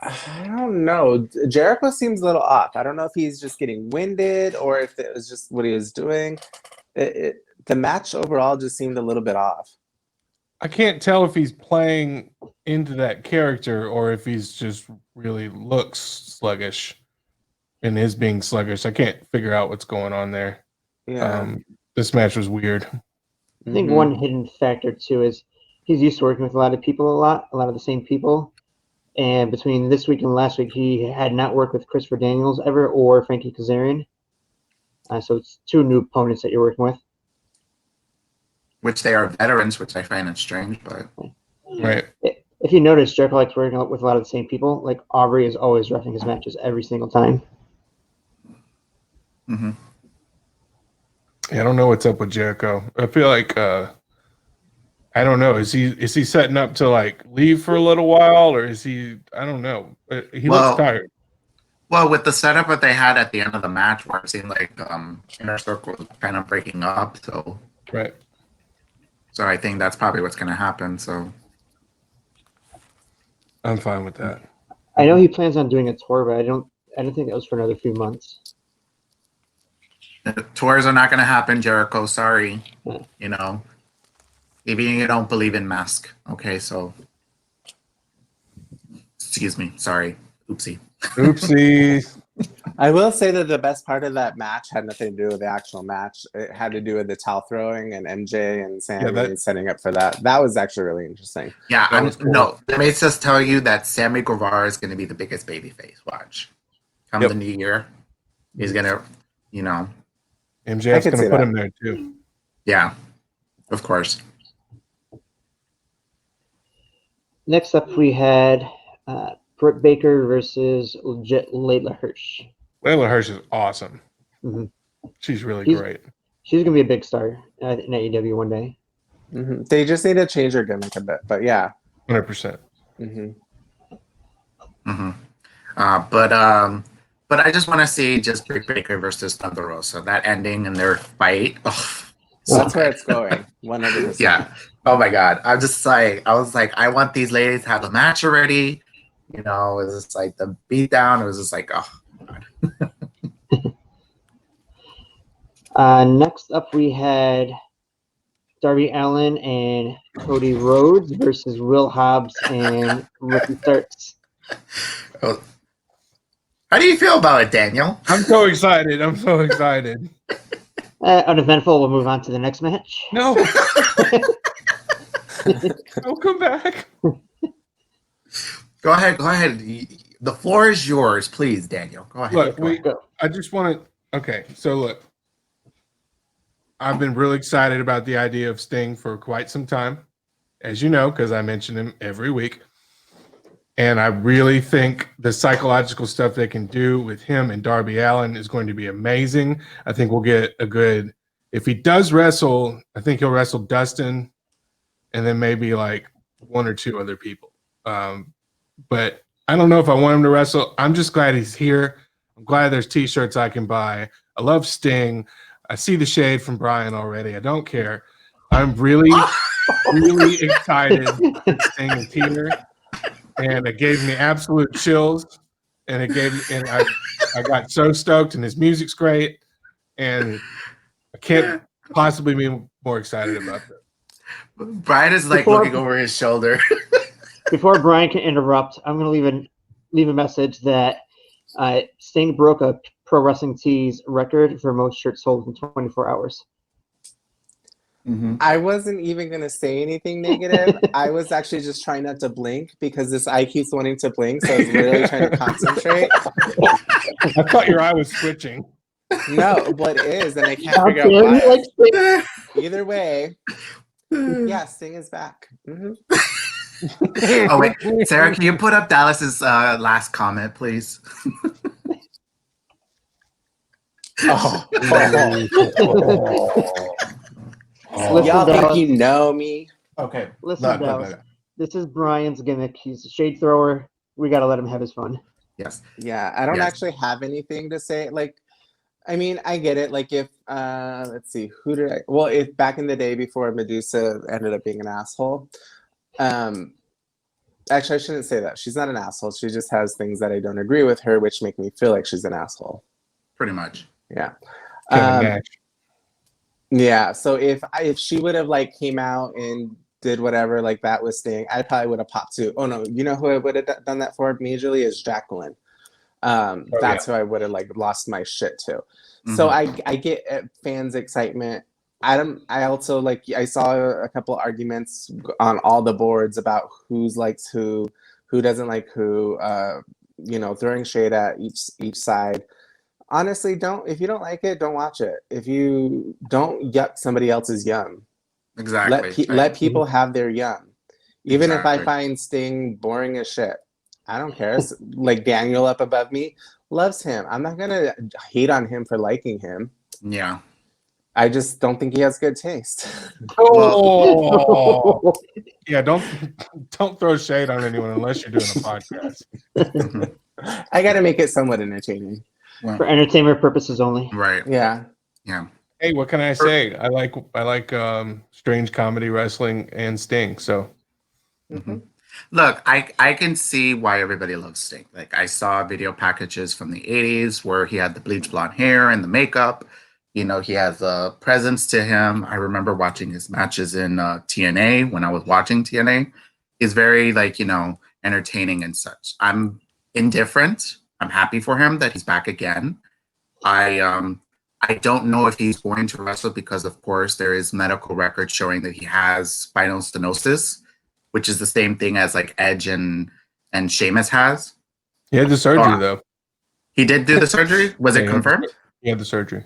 I don't know. Jericho seems a little off. I don't know if he's just getting winded or if it was just what he was doing. The match overall just seemed a little bit off. I can't tell if he's playing into that character or if he's just really looks sluggish and is being sluggish. I can't figure out what's going on there. Yeah. This match was weird. I think one hidden factor too is he's used to working with a lot of people, a lot of the same people. And between this week and last week, he had not worked with Christopher Daniels ever or Frankie Kazarian. So it's two new opponents that you're working with. Which they are veterans, which I find it strange, but Right. If you notice, Jericho likes working with a lot of the same people. Like Aubrey is always roughing his matches every single time. Mm-hmm. Yeah, I don't know what's up with Jericho. I feel like I don't know. Is he setting up to like leave for a little while, or is he? I don't know. He looks tired. Well, with the setup that they had at the end of the match, where it seemed like Inner Circle was kind of breaking up, so Right. So I think that's probably what's going to happen. So I'm fine with that. I know he plans on doing a tour, but I don't think that was for another few months. Tours are not going to happen, Jericho. Sorry, Even you don't believe in mask. Okay, so excuse me. Sorry. Oopsie. Oopsie. I will say that the best part of that match had nothing to do with the actual match. It had to do with the towel throwing and MJ and Sammy setting up for that. That was actually really interesting. Yeah, Cool. No, let me just tell you that Sammy Guevara is going to be the biggest babyface. Watch. Come the new year, he's going to, MJF's going to put him there too. Yeah, of course. Next up, we had Britt Baker versus legit Layla Hirsch. Layla Hirsch is awesome. Mm-hmm. She's really great. She's going to be a big star in AEW one day. Mm-hmm. They just need to change her gimmick a bit, but yeah. 100%. Mm-hmm. Mm-hmm. But I just want to see just Britt Baker versus Thunder Rosa. That ending and their fight. Oh, that's where it's going. 100%. Yeah. Oh my God. I was like, I want these ladies to have a match already. It was just like the beatdown. It was just like, oh God. Next up, we had Darby Allin and Cody Rhodes versus Will Hobbs and Ricky Starks. Oh. How do you feel about it, Daniel? I'm so excited. Uneventful. We'll move on to the next match. No. Don't come back. Go ahead. The floor is yours, please, Daniel. Go ahead. Look, I just want to. Okay, so look, I've been really excited about the idea of Sting for quite some time, as you know, because I mention him every week. And I really think the psychological stuff they can do with him and Darby Allin is going to be amazing. I think we'll get a good. If he does wrestle, I think he'll wrestle Dustin, and then maybe like one or two other people. But I don't know if I want him to wrestle. I'm just glad he's here. I'm glad there's t-shirts I can buy. I love Sting. I see the shade from Bryan already. I don't care. I'm really, really excited that Sting is here. And it gave me absolute chills. And I got so stoked, and his music's great. And I can't possibly be more excited about this. Bryan is like looking over his shoulder. Before Bryan can interrupt, I'm going to leave a message that Sting broke a Pro Wrestling Tees record for most shirts sold in 24 hours. Mm-hmm. I wasn't even going to say anything negative. I was actually just trying not to blink because this eye keeps wanting to blink, so I was literally trying to concentrate. I thought your eye was twitching. No, but it is, and I can't figure out why. Either way, yeah, Sting is back. Mm-hmm. Oh wait, Sarah, can you put up Dallas's last comment, please? Y'all think you know me? Okay, listen, Dallas. This is Bryan's gimmick. He's a shade thrower. We got to let him have his fun. Yes. Yeah, I don't actually have anything to say. Like, I mean, I get it. Like, if let's see, if back in the day before Medusa ended up being an asshole. Actually, I shouldn't say that. She's not an asshole. She just has things that I don't agree with her, which make me feel like she's an asshole. Pretty much. Yeah. Yeah. So if she would have like came out and did whatever like that with Sting, I probably would have popped too. Oh no, you know who I would have done that for majorly is Jacqueline. That's who I would have like lost my shit to. Mm-hmm. So I get fans' excitement. I also like I saw a couple arguments on all the boards about who likes who doesn't like who, throwing shade at each side. Honestly, if you don't like it, don't watch it. If you don't yuck somebody else's yum. Exactly. Let people have their yum. Even if I find Sting boring as shit, I don't care. Like Daniel up above me loves him. I'm not gonna hate on him for liking him. Yeah. I just don't think he has good taste. Oh, yeah. Don't throw shade on anyone unless you're doing a podcast. I got to make it somewhat entertaining for entertainment purposes only. Right. Yeah. Yeah. Hey, what can I say? I like strange comedy wrestling and Sting. So, look, I can see why everybody loves Sting. Like I saw video packages from the '80s where he had the bleach blonde hair and the makeup. You know, he has a presence to him. I remember watching his matches in TNA when I was watching TNA. He's very, entertaining and such. I'm indifferent. I'm happy for him that he's back again. I don't know if he's going to wrestle because, of course, there is medical records showing that he has spinal stenosis, which is the same thing as like Edge and Sheamus has. He had the surgery, though. He did do the surgery? Was it confirmed? He had the surgery.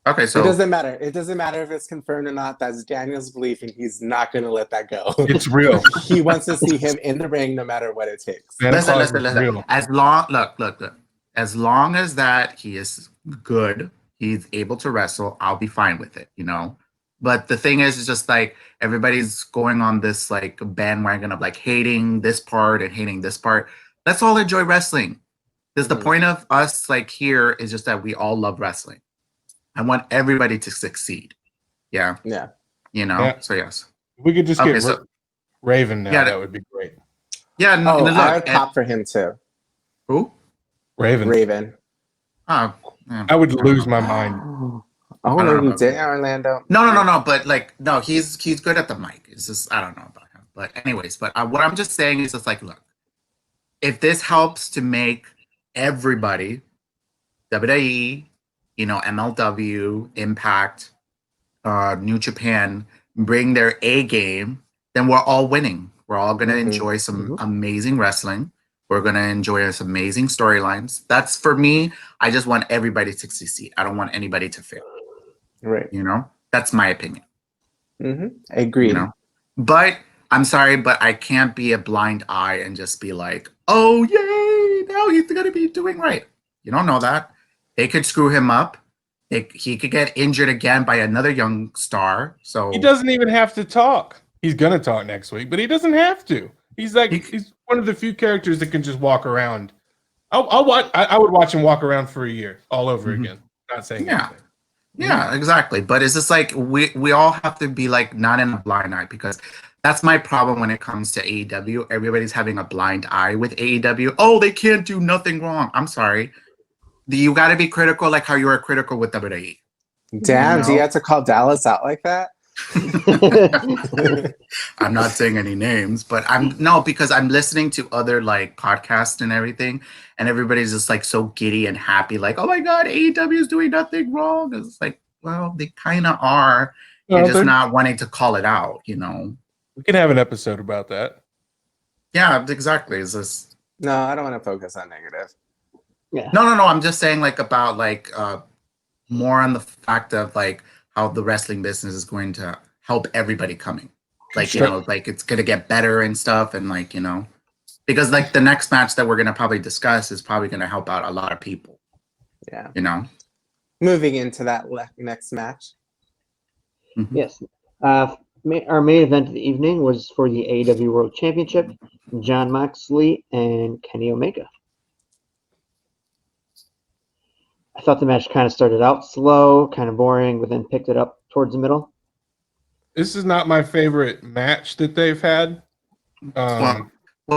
Okay, so it doesn't matter. It doesn't matter if it's confirmed or not. That's Daniel's belief, and he's not going to let that go. It's real. He wants to see him in the ring, no matter what it takes. Listen. As long as that he is good, he's able to wrestle, I'll be fine with it. But the thing is just like everybody's going on this like bandwagon of like hating this part and hating this part. Let's all enjoy wrestling. Because the point of us like here is just that we all love wrestling. I want everybody to succeed. Yeah. Yeah. So yes. If we could just get Raven now, that would be great. Yeah. I would pop for him too. Who? Raven. Oh. Yeah. I would lose my mind. Oh, no, you did, Orlando. No. But he's good at the mic. It's just, I don't know about him. But anyways, what I'm just saying is just like, look, if this helps to make everybody, WWE, MLW, Impact, New Japan, bring their A game, then we're all winning. We're all going to enjoy some amazing wrestling. We're going to enjoy some amazing storylines. That's for me. I just want everybody to succeed. I don't want anybody to fail. Right. That's my opinion. I agree. But I'm sorry, but I can't be a blind eye and just be like, oh, yay, now he's going to be doing right. You don't know that. They could screw him up. He could get injured again by another young star. So he doesn't even have to talk. he's gonna talk next week, but he doesn't have to. He's like He- he's one of the few characters that can just walk around. I'll watch. I would watch him walk around for a year all over Mhm. again. Not saying Yeah. anything. Yeah, exactly. But it's just like we all have to be like not in a blind eye, because that's my problem when it comes to AEW. Everybody's having a blind eye with AEW. Oh, they can't do nothing wrong. I'm sorry. You got to be critical like how you are critical with WWE. Damn, do you know? have to call Dallas out like that? I'm not saying any names, but because I'm listening to other like podcasts and everything, and everybody's just like so giddy and happy, like, oh my god, AEW is doing nothing wrong. It's like, well, they kind of are. You're Well, just not wanting to call it out, you know? we can have an episode about that. Yeah, exactly. It's just No, I don't want to focus on negative. Yeah. no. I'm just saying like about like more on the fact of like how the wrestling business is going to help everybody coming. Like, you know, like it's gonna get better and stuff, and like, you know, because like the next match that we're gonna probably discuss is probably gonna help out a lot of people. Yeah. You know. Moving into that next match. Mhm. Yes. Our main event of the evening was for the AEW World Championship, Jon Moxley and Kenny Omega. I thought the match kind of started out slow, kind of boring, but then picked it up towards the middle. This is not my favorite match that they've had. Well,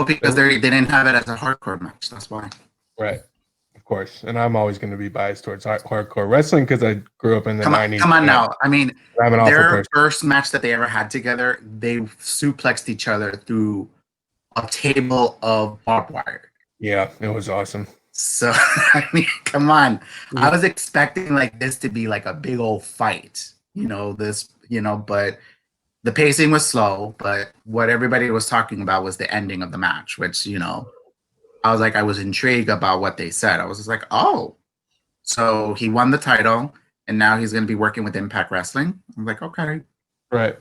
because they didn't have it as a hardcore match. That's why. Right, of course. And I'm always going to be biased towards hardcore wrestling because I grew up in the 90s. Come on now. I mean, I'm an awful their person. first match that they ever had together, they suplexed each other through a table of barbed wire. Yeah, it was awesome. So, I mean, come on. I was expecting like this to be like a big old fight, but the pacing was slow. But what everybody was talking about was the ending of the match, which, I was intrigued about what they said. I was just like, oh, so he won the title and now he's going to be working with Impact Wrestling. I'm like, okay. Right.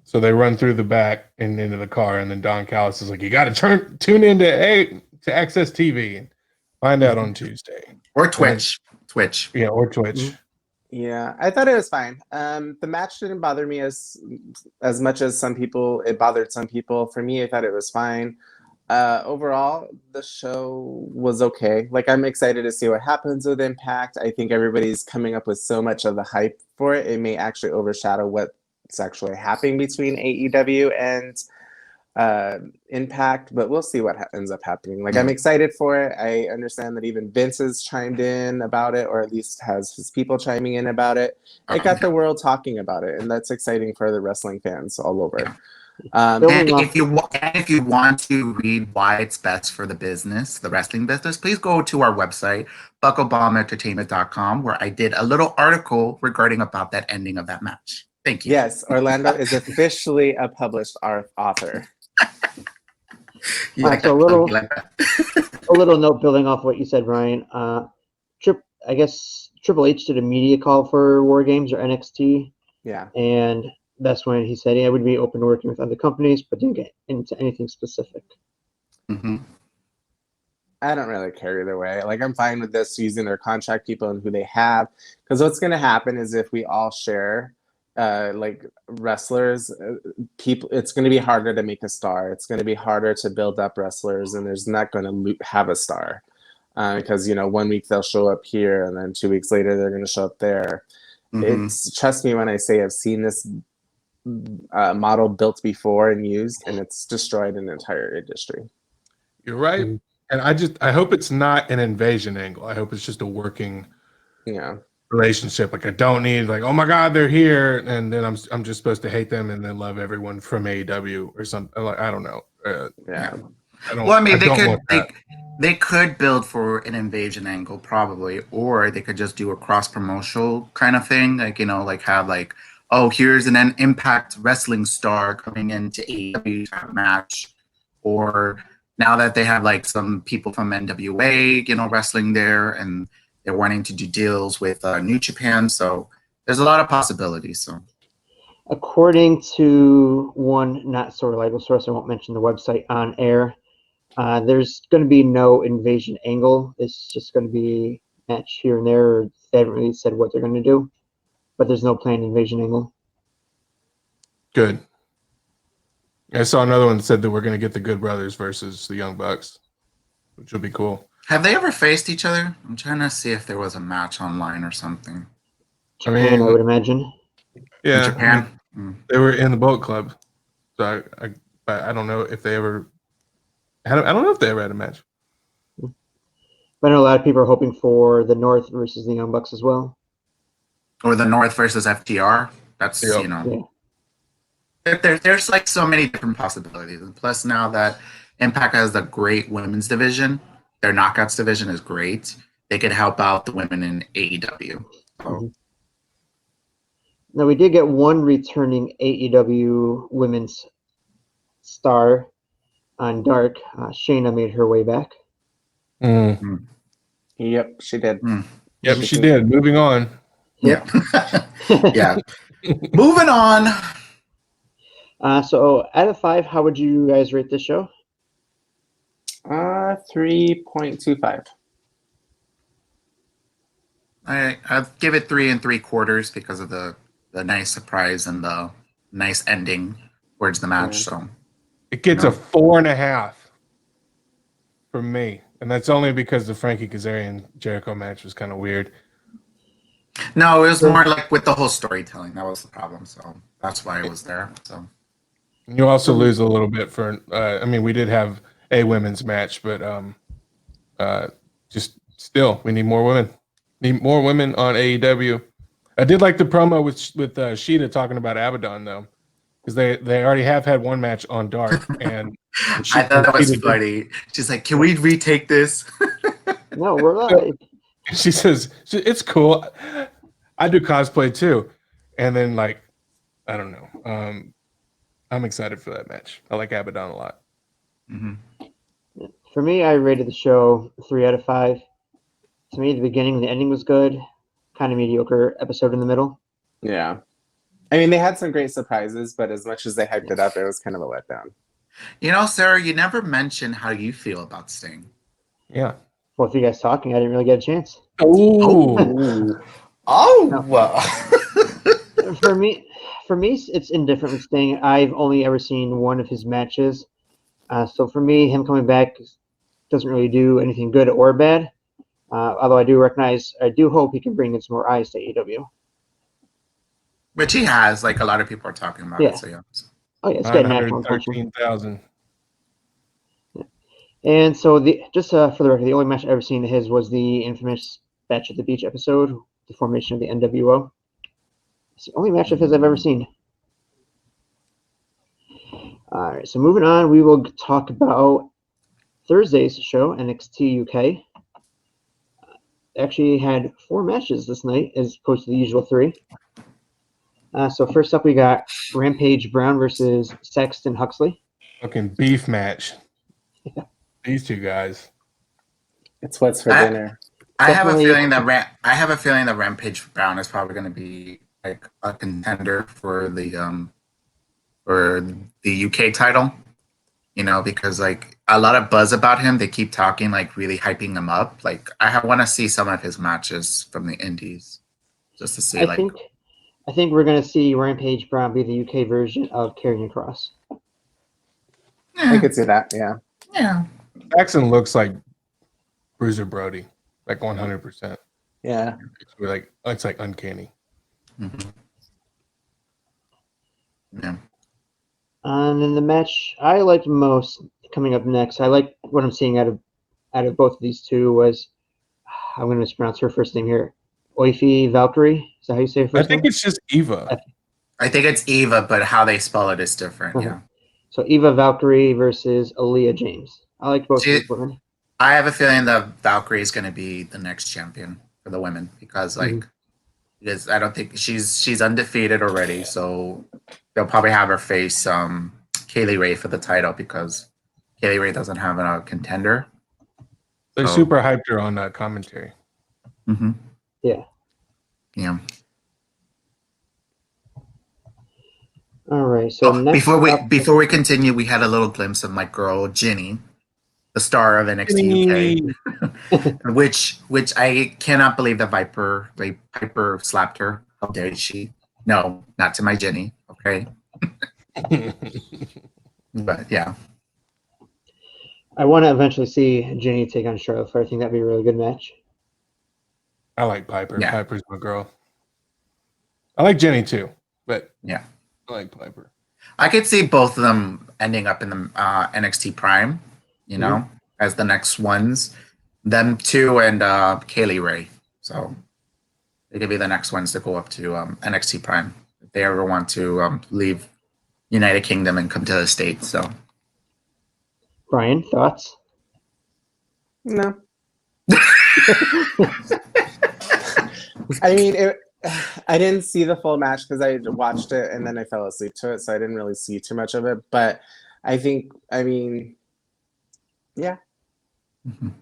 So they run through the back and into the car, and then Don Callis is like, "You got to tune into Access TV and find out on Tuesday or Twitch." Yeah, or Twitch. Yeah, I thought it was fine. The match didn't bother me as much as it bothered some people. For me, I thought it was fine. Overall, the show was okay. Like, I'm excited to see what happens with Impact. I think everybody's coming up with so much of the hype for it. It may actually overshadow what's actually happening between AEW and Impact, but we'll see what ends up happening. Like, I'm excited for it. I understand that even Vince has chimed in about it, or at least has his people chiming in about it. It got the world talking about it, and that's exciting for the wrestling fans all over. And if you want to read why it's best for the business, the wrestling business, please go to our website, BuckleBomb Entertainment.com, where I did a little article regarding about that ending of that match. Thank you. Yes, Orlando is officially a published author. So a little note building off what you said, Ryan. I guess Triple H did a media call for War Games or NXT. Yeah. And that's when he said, yeah, would be open to working with other companies, but didn't get into anything specific. Mm-hmm. I don't really care either way. Like, I'm fine with this using their contract people and who they have. Because what's going to happen is if we all share, like wrestlers, people, it's going to be harder to make a star. It's going to be harder to build up wrestlers, and there's not going to have a star. Because, 1 week they'll show up here, and then 2 weeks later they're going to show up there. Mm-hmm. Trust me when I say I've seen this model built before and used, and it's destroyed an entire industry. You're right. And I hope it's not an invasion angle. I hope it's just a working relationship. Like, I don't need like, oh my God, they're here, and then I'm just supposed to hate them and then love everyone from AEW or something. Like, I don't know. They could build for an invasion angle probably, or they could just do a cross promotional kind of thing, like have like, oh, here's an Impact Wrestling star coming into AEW to have a match, or now that they have like some people from NWA, wrestling there, and they're wanting to do deals with New Japan, so there's a lot of possibilities. So, according to one not so reliable source, I won't mention the website on air, there's going to be no invasion angle. It's just going to be match here and there. They haven't really said what they're going to do, but there's no planned invasion angle. Good. I saw another one that said that we're going to get the Good Brothers versus the Young Bucks, which will be cool. Have they ever faced each other? I'm trying to see if there was a match online or something. Japan, I would imagine. In Yeah, Japan? they were in the Bullet Club, so I don't know if they ever. I don't know if they ever had a match. But I know a lot of people are hoping for the North versus the Young Bucks as well. Or the North versus FTR. That's, Yep. you know, there's like so many different possibilities. And plus, now that Impact has the great women's division, their Knockouts division is great. They could help out the women in AEW. So, Now, we did get one returning AEW women's star on Dark. Shayna made her way back. Yep, she did. Yep, she did. Moving on. Yep. Yeah. Moving on. So, out of 5, how would you guys rate this show? 3.25. I'd give it 3 3/4 because of the nice surprise and the nice ending towards the match. So It gets a 4.5 from me, and that's only because the Frankie Kazarian Jericho match was kind of weird. no, it was more like with the whole storytelling. That was the problem. So that's why it was there. So You also lose a little bit for. I mean, we did have a women's match, but just still, we need more women. Need more women on AEW. I did like the promo with Sheeta talking about Abaddon though, because they already have had one match on Dark, and I thought that was funny. She's like, "Can we retake this?" No, we're live. She says it's cool. I do cosplay too, and then like I don't know. I'm excited for that match. I like Abaddon a lot. For me, I rated the show 3 out of 5. To me, the beginning, the ending was good. Kind of mediocre episode in the middle. Yeah. I mean, they had some great surprises, but as much as they hyped it up, it was kind of a letdown. You know, Sarah, you never mentioned how you feel about Sting. Yeah. Well, if you guys talking, I didn't really get a chance. Oh. For me, it's indifferent with Sting. I've only ever seen one of his matches. So for me, him coming back doesn't really do anything good or bad. Although I do hope he can bring in some more eyes to AEW. Which he has, like a lot of people are talking about it. So yeah. Oh yeah, it's getting national attention. 913,000. And so for the record, the only match I've ever seen of his was the infamous Batch at the Beach episode, the formation of the NWO. It's the only match of his I've ever seen. All right, so moving on, we will talk about Thursday's show, NXT UK. Actually had 4 matches this night as opposed to the usual 3. So first up, we got Rampage Brown versus Saxton Huxley. Fucking beef match. These two guys. It's what's for dinner. I have a feeling that Rampage Brown is probably going to be like a contender for the UK title. You know, because like a lot of buzz about him, they keep talking like really hyping him up. Like I want to see some of his matches from the Indies, just to see. I think we're going to see Rampage Brown be the UK version of Karrion Kross. I could see that. Yeah. Yeah. Jackson looks like Bruiser Brody, like 100%. Yeah. It's like uncanny. Mm-hmm. Yeah. And then the match I liked most coming up next, I like what I'm seeing out of both of these two was, I'm going to mispronounce her first name here, Oifi Valkyrie. Is that how you say her first name? I think it's just Eva. I think it's Eva, but how they spell it is different. Yeah. So Eva Valkyrie versus Aaliyah James. I like both of these women. I have a feeling that Valkyrie is going to be the next champion for the women because because I don't think she's undefeated already, so they'll probably have her face Kaylee Ray for the title because Kaylee Ray doesn't have a contender. They super hyped her on that commentary. Mm-hmm. Yeah. Yeah. All right. So before we continue, we had a little glimpse of my girl Ginny, the star of NXT UK, which I cannot believe that Piper slapped her. How dare she? No, not to my Ginny. Okay. But yeah, I want to eventually see Ginny take on Charlotte Flair. I think that'd be a really good match. I like Piper. Yeah. Piper's my girl. I like Jenny too, but yeah. I like Piper. I could see both of them ending up in the NXT Prime, you know, Mhm. as the next ones. Them two and Kaylee Ray. So they could be the next ones to go up to NXT Prime if they ever want to leave United Kingdom and come to the States. So Bryan, thoughts? No. I mean, I didn't see the full match because I watched it and then I fell asleep to it, so I didn't really see too much of it. But I mean, yeah. Mhm.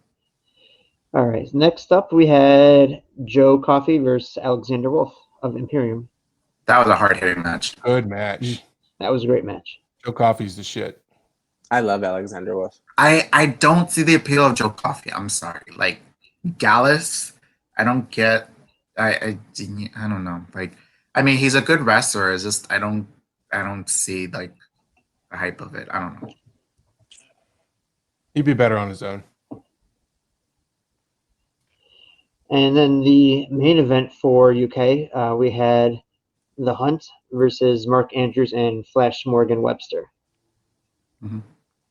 All right. Next up, we had Joe Coffey versus Alexander Wolf of Imperium. That was a hard hitting match. Good match. That was a great match. Joe Coffey's the shit. I love Alexander Wolf. I don't see the appeal of Joe Coffey. I'm sorry. Like Gallus, I don't get. I don't know. Like, I mean, he's a good wrestler. It's just I don't see like the hype of it. I don't know. He'd be better on his own. And then the main event for UK, we had The Hunt versus Mark Andrews and Flash Morgan Webster.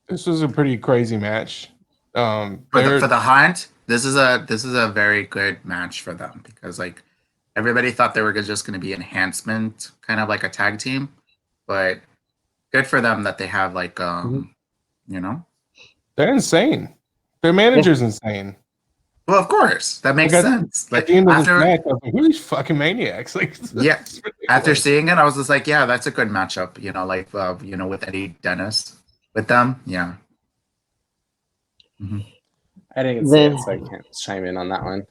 This was a pretty crazy match. For the Hunt, this is a very good match for them because like everybody thought they were just going to be enhancement, kind of like a tag team, but good for them that they have like you know. They're insane. Their manager's insane. Well, of course, that makes Like, sense. At Like the end of this after, match, I was like, who are these fucking maniacs? Like, yeah, it's after ridiculous. seeing it, I was just like, yeah, that's a good matchup. You know, like you know, with Eddie Dennis, with them, yeah. I didn't see Then it, so I can't chime in on that one.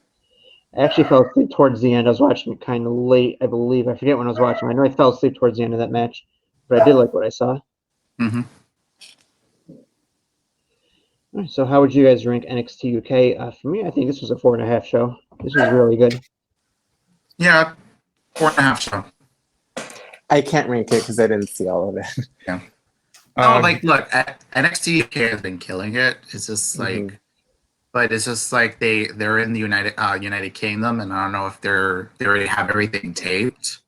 I actually fell asleep towards the end. I was watching it kind of late, I believe. I forget when I was watching. I know I fell asleep towards the end of that match, but I did like what I saw. Mm-hmm. All right, so how would you guys rank NXT UK? For me, I think this was a 4.5 show. This was really good. Yeah, 4.5 show. I can't rank it because I didn't see all of it. Yeah. No, like look, NXT UK has been killing it. It's just like, Mhm. but it's just like they're in the United Kingdom, and I don't know if they already have everything taped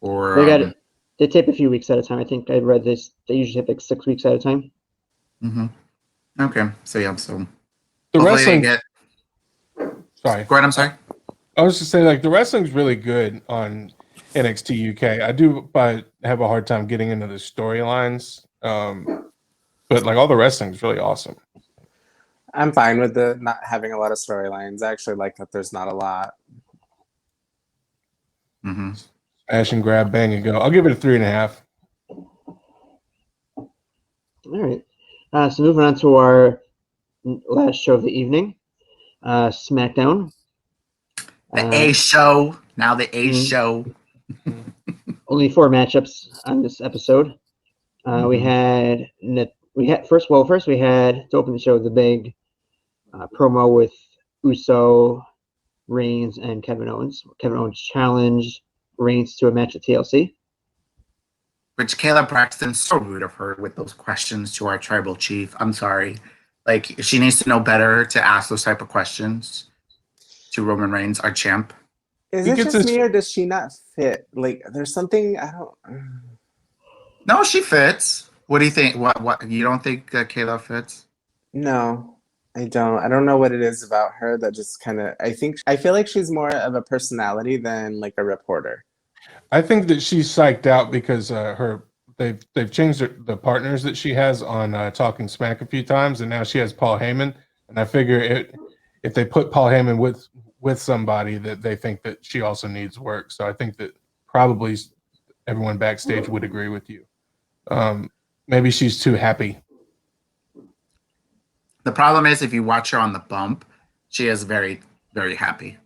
or They got it. They tape a few weeks at a time. I think I read this. They usually tape like 6 weeks at a time. Okay, so yeah, so The hopefully wrestling. they get. Sorry. Go ahead. I'm sorry. I was just saying, like, the wrestling's really good on NXT UK. I do, but have a hard time getting into the storylines. But like all the wrestling's really awesome. I'm fine with the not having a lot of storylines. I actually like that there's not a lot. Mm-hmm. Smash and grab, bang and go. I'll give it a 3.5. All right. So moving on to our last show of the evening, SmackDown. The A show. Now the A Mhm. show. Only 4 matchups on this episode. We had first we had to open the show the big promo with Uso, Reigns, and Kevin Owens. Kevin Owens challenged Reigns to a match at TLC. Which Kayla Braxton, so rude of her with those questions to our tribal chief. I'm sorry. Like she needs to know better to ask those type of questions to Roman Reigns, our champ. Is He it gets just his- me or does she not fit? Like, there's something I don't. No, she fits. What do you think? What you don't think Kayla fits? No, I don't. I don't know what it is about her that just kind of. I feel like she's more of a personality than like a reporter. I think that she's psyched out because they've changed the partners that she has on Talking Smack a few times, and now she has Paul Heyman. And I figure if they put Paul Heyman with somebody, that they think that she also needs work. So I think that probably everyone backstage would agree with you. Maybe she's too happy. The problem is if you watch her on the bump, she is very, very happy.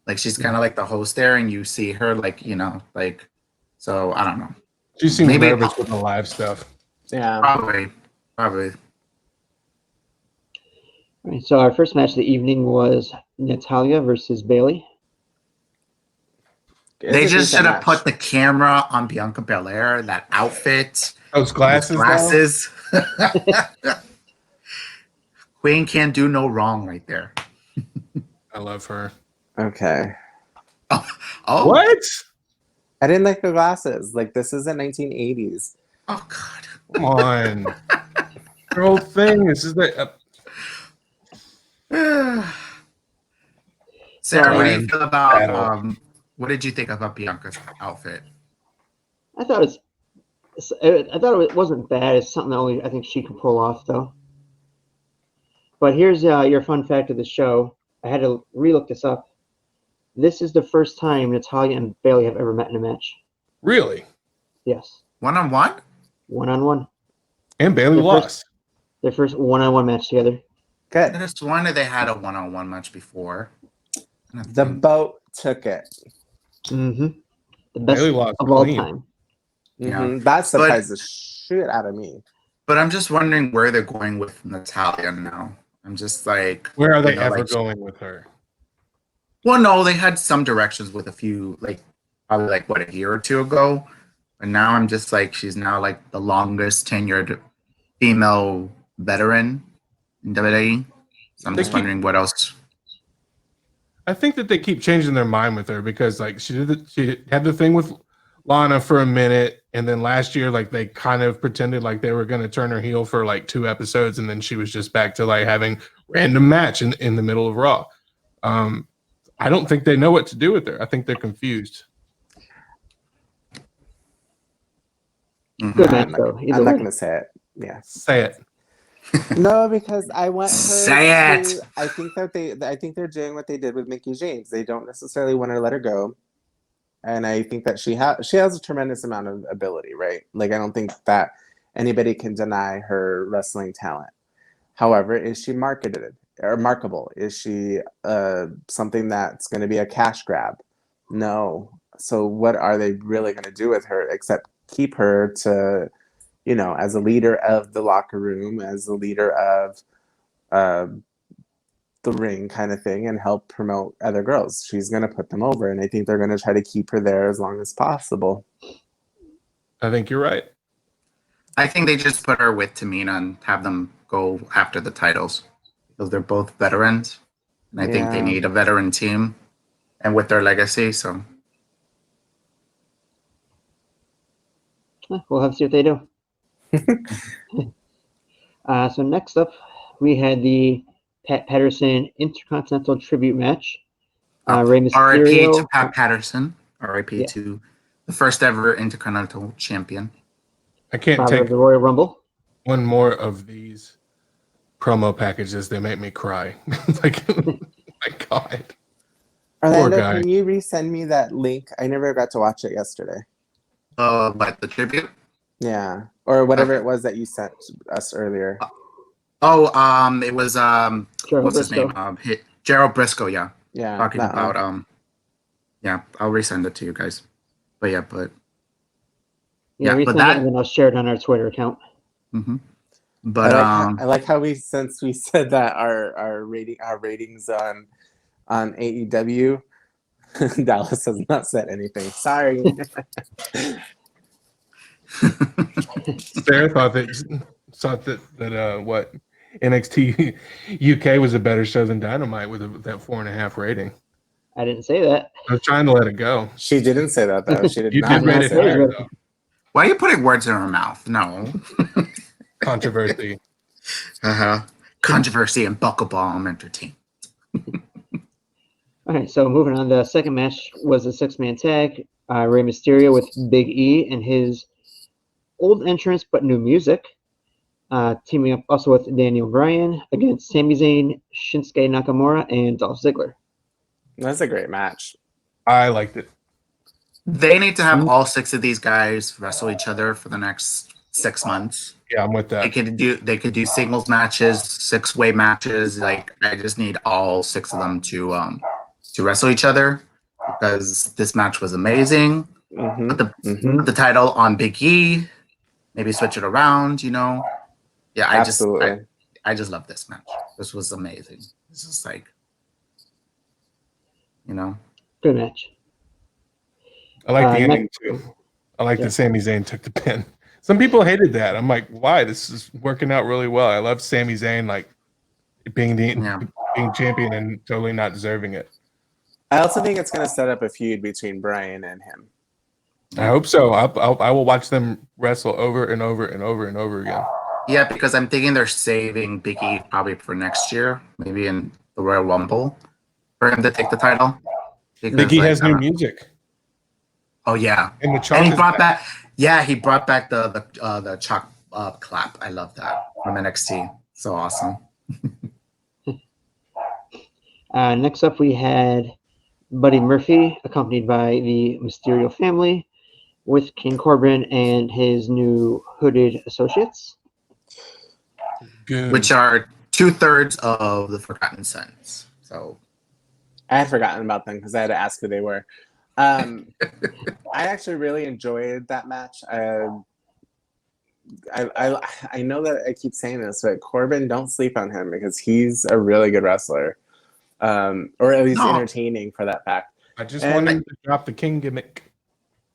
Like she's kind of like the host there, and you see her like like. So I don't know. She seems Maybe- nervous with the live stuff. Yeah. Probably. All right, so our first match of the evening was Natalia versus Bailey. They just should have put the camera on Bianca Belair, that outfit, Those glasses, glasses. Queen can't do no wrong right there. I love her. Okay. Oh. What? I didn't like the glasses. Like, this isn't 1980s. Oh God. Come on. Her whole thing is just like Sarah, what do you Bryan feel about battle. what did you think about Bianca's outfit? I thought it wasn't bad. It's something that only I think she can pull off, though. But here's your fun fact of the show. I had to relook this up. This is the first time Natalya and Bayley have ever met in a match. Really? Yes. One-on-one? One-on-one. And Bailey lost. Their first one-on-one match together. Good. I just wondered they had a one-on-one match before. The boat took it. Mm-hmm. The best Bayley lost of all clean. time. Yeah. That surprised the shit out of me. But I'm just wondering where they're going with Natalya now. I'm just like, Where are they ever going with her? Well, no, they had some directions with a few, like probably like what, a year or two ago. And now I'm just like, she's now like the longest tenured female veteran in WWE. So I'm just wondering what else. I think that they keep changing their mind with her because like she had the thing with Lana for a minute, and then last year like they kind of pretended like they were going to turn her heel for like 2 episodes, and then she was just back to like having random match in the middle of Raw. I don't think they know what to do with her. I think they're confused. Good match, though. I'm not going to say it. Yeah. Say it. No, because I want her Say it. I think they're doing what they did with Mickie James. They don't necessarily want to let her go. And I think that she has a tremendous amount of ability, right? Like, I don't think that anybody can deny her wrestling talent. However, is she marketed or marketable? Is she something that's going to be a cash grab? No. So what are they really going to do with her except keep her to, as a leader of the locker room, as a leader of the ring kind of thing, and help promote other girls? She's going to put them over, and I think they're going to try to keep her there as long as possible. I think you're right. I think they just put her with Tamina and have them go after the titles because they're both veterans, and I think they need a veteran team, and with their legacy. So we'll have to see what they do. So next up, we had the Pat Patterson Intercontinental Tribute match. Rey Mysterio. R.I.P. to Pat Patterson. R.I.P. Yeah. to the first ever Intercontinental Champion. I can't Father take of the Royal Rumble. one more of these promo packages. They make me cry. Like, my God. Orlando, guy. can you resend me that link? I never got to watch it yesterday. What, the tribute? Yeah, or whatever it was that you sent us earlier. It was what's his Briscoe. name? Gerald Briscoe. Yeah. Yeah, Talking about yeah, I'll resend it to you guys. But Yeah, but resend that, it and then I'll share it on our Twitter account. Mm-hmm. But I like how since we said that our ratings on AEW, Dallas has not said anything. Sorry. Sarah thought that what NXT UK was a better show than Dynamite with that 4.5 rating. I didn't say that. I was trying to let it go. She didn't say that though. She did You not did rate it say higher that. though. why are you putting words in her mouth? No. Controversy. Controversy and BuckleBomb Entertainment. Okay, so moving on. The second match was a 6-man tag. Rey Mysterio with Big E and his old entrance but new music. Teaming up also with Daniel Bryan against Sami Zayn, Shinsuke Nakamura, and Dolph Ziggler. That's a great match. I liked it. They need to have all 6 of these guys wrestle each other for the next 6 months. Yeah, I'm with that. They could do singles matches, 6-way matches. Like, I just need all 6 of them to wrestle each other because this match was amazing. Mm-hmm. Put the title on Big E. Maybe switch it around. Yeah, I just love this match. This was amazing. This is like, Good match. I like the ending next, too. I like Yeah. that Sami Zayn took the pin. Some people hated that. I'm like, why? This is working out really well. I love Sami Zayn like being champion and totally not deserving it. I also think it's going to set up a feud between Bryan and him. I hope so. I will watch them wrestle over and over and over and over again. Yeah, because I'm thinking they're saving Big E probably for next year, maybe in the Royal Rumble, for him to take the title. Because, Big E has new music. Oh yeah, And the chalk and he is brought back. Yeah, he brought back the chalk clap. I love that from NXT. So awesome. Next up, we had Buddy Murphy, accompanied by the Mysterio family, with King Corbin and his new hooded associates. Good. Which are 2/3 of the Forgotten Sons. So I had forgotten about them because I had to ask who they were. I actually really enjoyed that match. I know that I keep saying this, but Corbin, don't sleep on him because he's a really good wrestler, or at least entertaining for that fact. I just want him to drop the King gimmick.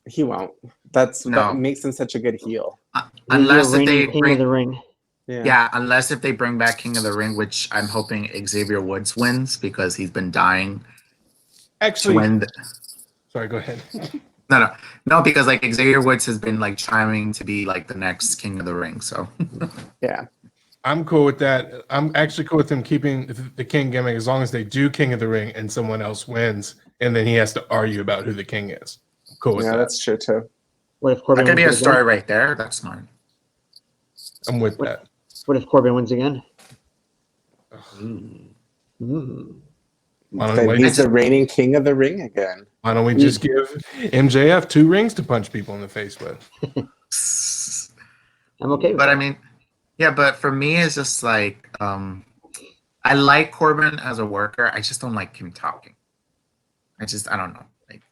He won't. That's what makes him such a good heel. Unless if they King of the Ring. Yeah, unless if they bring back King of the Ring, which I'm hoping Xavier Woods wins because he's been dying. Actually, to win. Sorry, go ahead. No, because like Xavier Woods has been like trying to be like the next King of the Ring. So yeah, I'm cool with that. I'm actually cool with him keeping the King gimmick as long as they do King of the Ring and someone else wins, and then he has to argue about who the king is. I'm cool with that. That's true too. What if Corbin that could be a wins story again? right there. That's fine. I'm with that. What if Corbin wins again? Then he's the reigning King of the Ring again. Why don't we just give MJF 2 rings to punch people in the face with? I'm okay with But that. I mean, yeah, but for me, it's just like I like Corbin as a worker. I just don't like him talking. I don't know. Like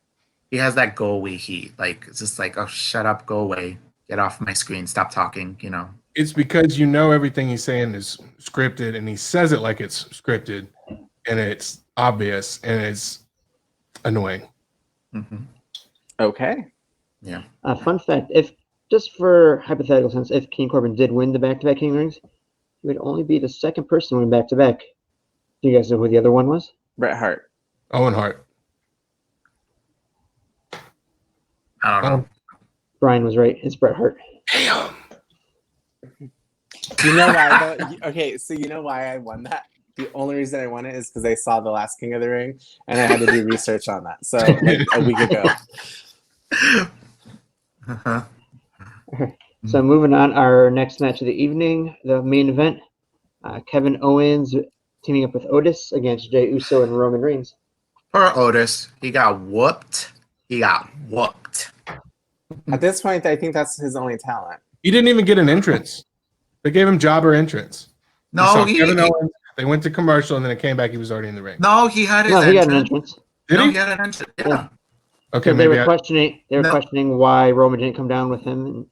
he has that go away heat. Like it's just like, oh, shut up, go away, get off my screen, stop talking. You know. It's because you know everything he's saying is scripted, and he says it like it's scripted, and it's obvious, and it's annoying. Mm-hmm. Okay. Yeah. Fun fact: if just for hypothetical sense, if King Corbin did win the back-to-back King rings, he would only be the second person to win back-to-back. Do you guys know who the other one was? Bret Hart. Owen Hart. I don't know. Bryan was right. It's Bret Hart. Damn. You know why though? Okay, so you know why I won that? The only reason I won it is because I saw the last King of the Ring and I had to do research on that. So like a week ago. So moving on, our next match of the evening, the main event, Kevin Owens teaming up with Otis against Jey Uso and Roman Reigns. Poor Otis. He got whooped. At this point, I think that's his only talent. He didn't even get an entrance. They gave him jobber entrance. No, Kevin Owens. They went to commercial, and then it came back. He was already in the ring. No, he had his No, he got an entrance. entrance. Did he? He had an entrance. Yeah. Yeah. Okay, They maybe were questioning. They were questioning why Roman didn't come down with him, and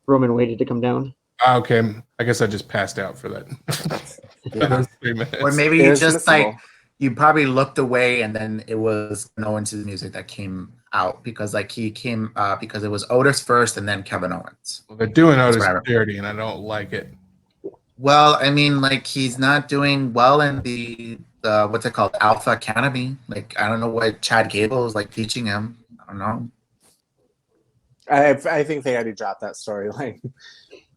Roman waited to come down. Okay, I guess I just passed out for that. Yeah. Those 3 minutes. Or maybe you It was just missable. like you probably looked away and then it was Owens' music that came out because like he came because it was Otis first and then Kevin Owens. Well, they're doing Otis whatever. dirty, and I don't like it. Well, I mean, like he's not doing well in the what's it called, Alpha Academy. Like I don't know what Chad Gable is like teaching him. I don't know. I think they had to drop that storyline.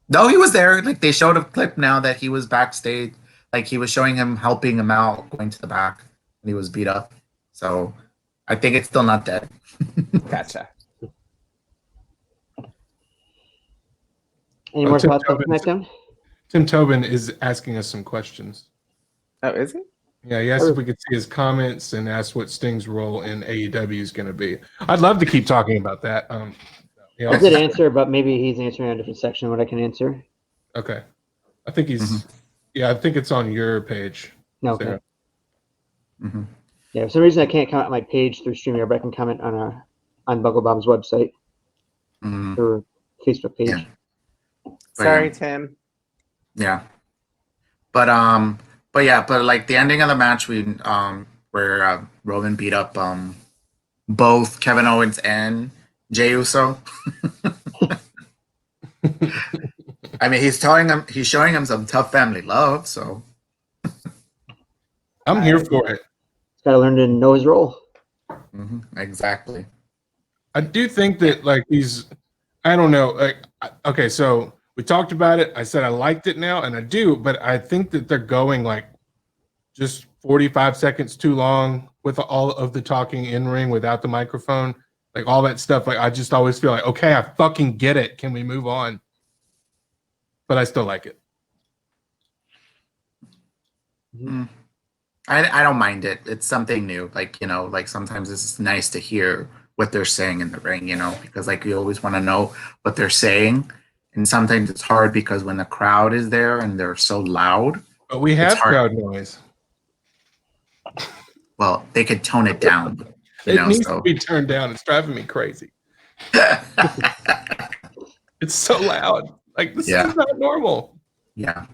No, he was there. Like they showed a clip now that he was backstage. Like he was showing him helping him out, going to the back, and he was beat up. So I think it's still not dead. Gotcha. Any more Tim thoughts on Tobin's- SmackDown? Tim Tobin is asking us some questions. Oh, is he? Yeah, he asked if we could see his comments and asked what Sting's role in AEW is going to be. I'd love to keep talking about that. He I also- did answer, but maybe he's answering a different section of what I can answer. Okay. I think he's, yeah, I think it's on your page. No, okay. Sarah. Mm-hmm. Yeah, for some reason I can't comment on my page through StreamYard, but I can comment on BuckleBomb's website Mm-hmm. or Facebook page. Yeah. Sorry, Tim. Yeah. But like the ending of the match, where Roman beat up both Kevin Owens and Jey Uso. I mean, he's showing him some tough family love. So I'm here for it. He's got to learn to know his role. exactly. I do think that like I don't know. Like, okay, so we talked about it. I said I liked it now, and I do, but I think that they're going like just 45 seconds too long with all of the talking in ring without the microphone, like all that stuff. Like I just always feel like, okay, I fucking get it. Can we move on? But I still like it. I don't mind it. It's something new. Like, like sometimes it's nice to hear what they're saying in the ring, because like you always want to know what they're saying. And sometimes it's hard because when the crowd is there and they're so loud. But we have crowd noise. Well, they could tone it down. It needs to be turned down. It's driving me crazy. It's so loud. Like this is not normal. Yeah.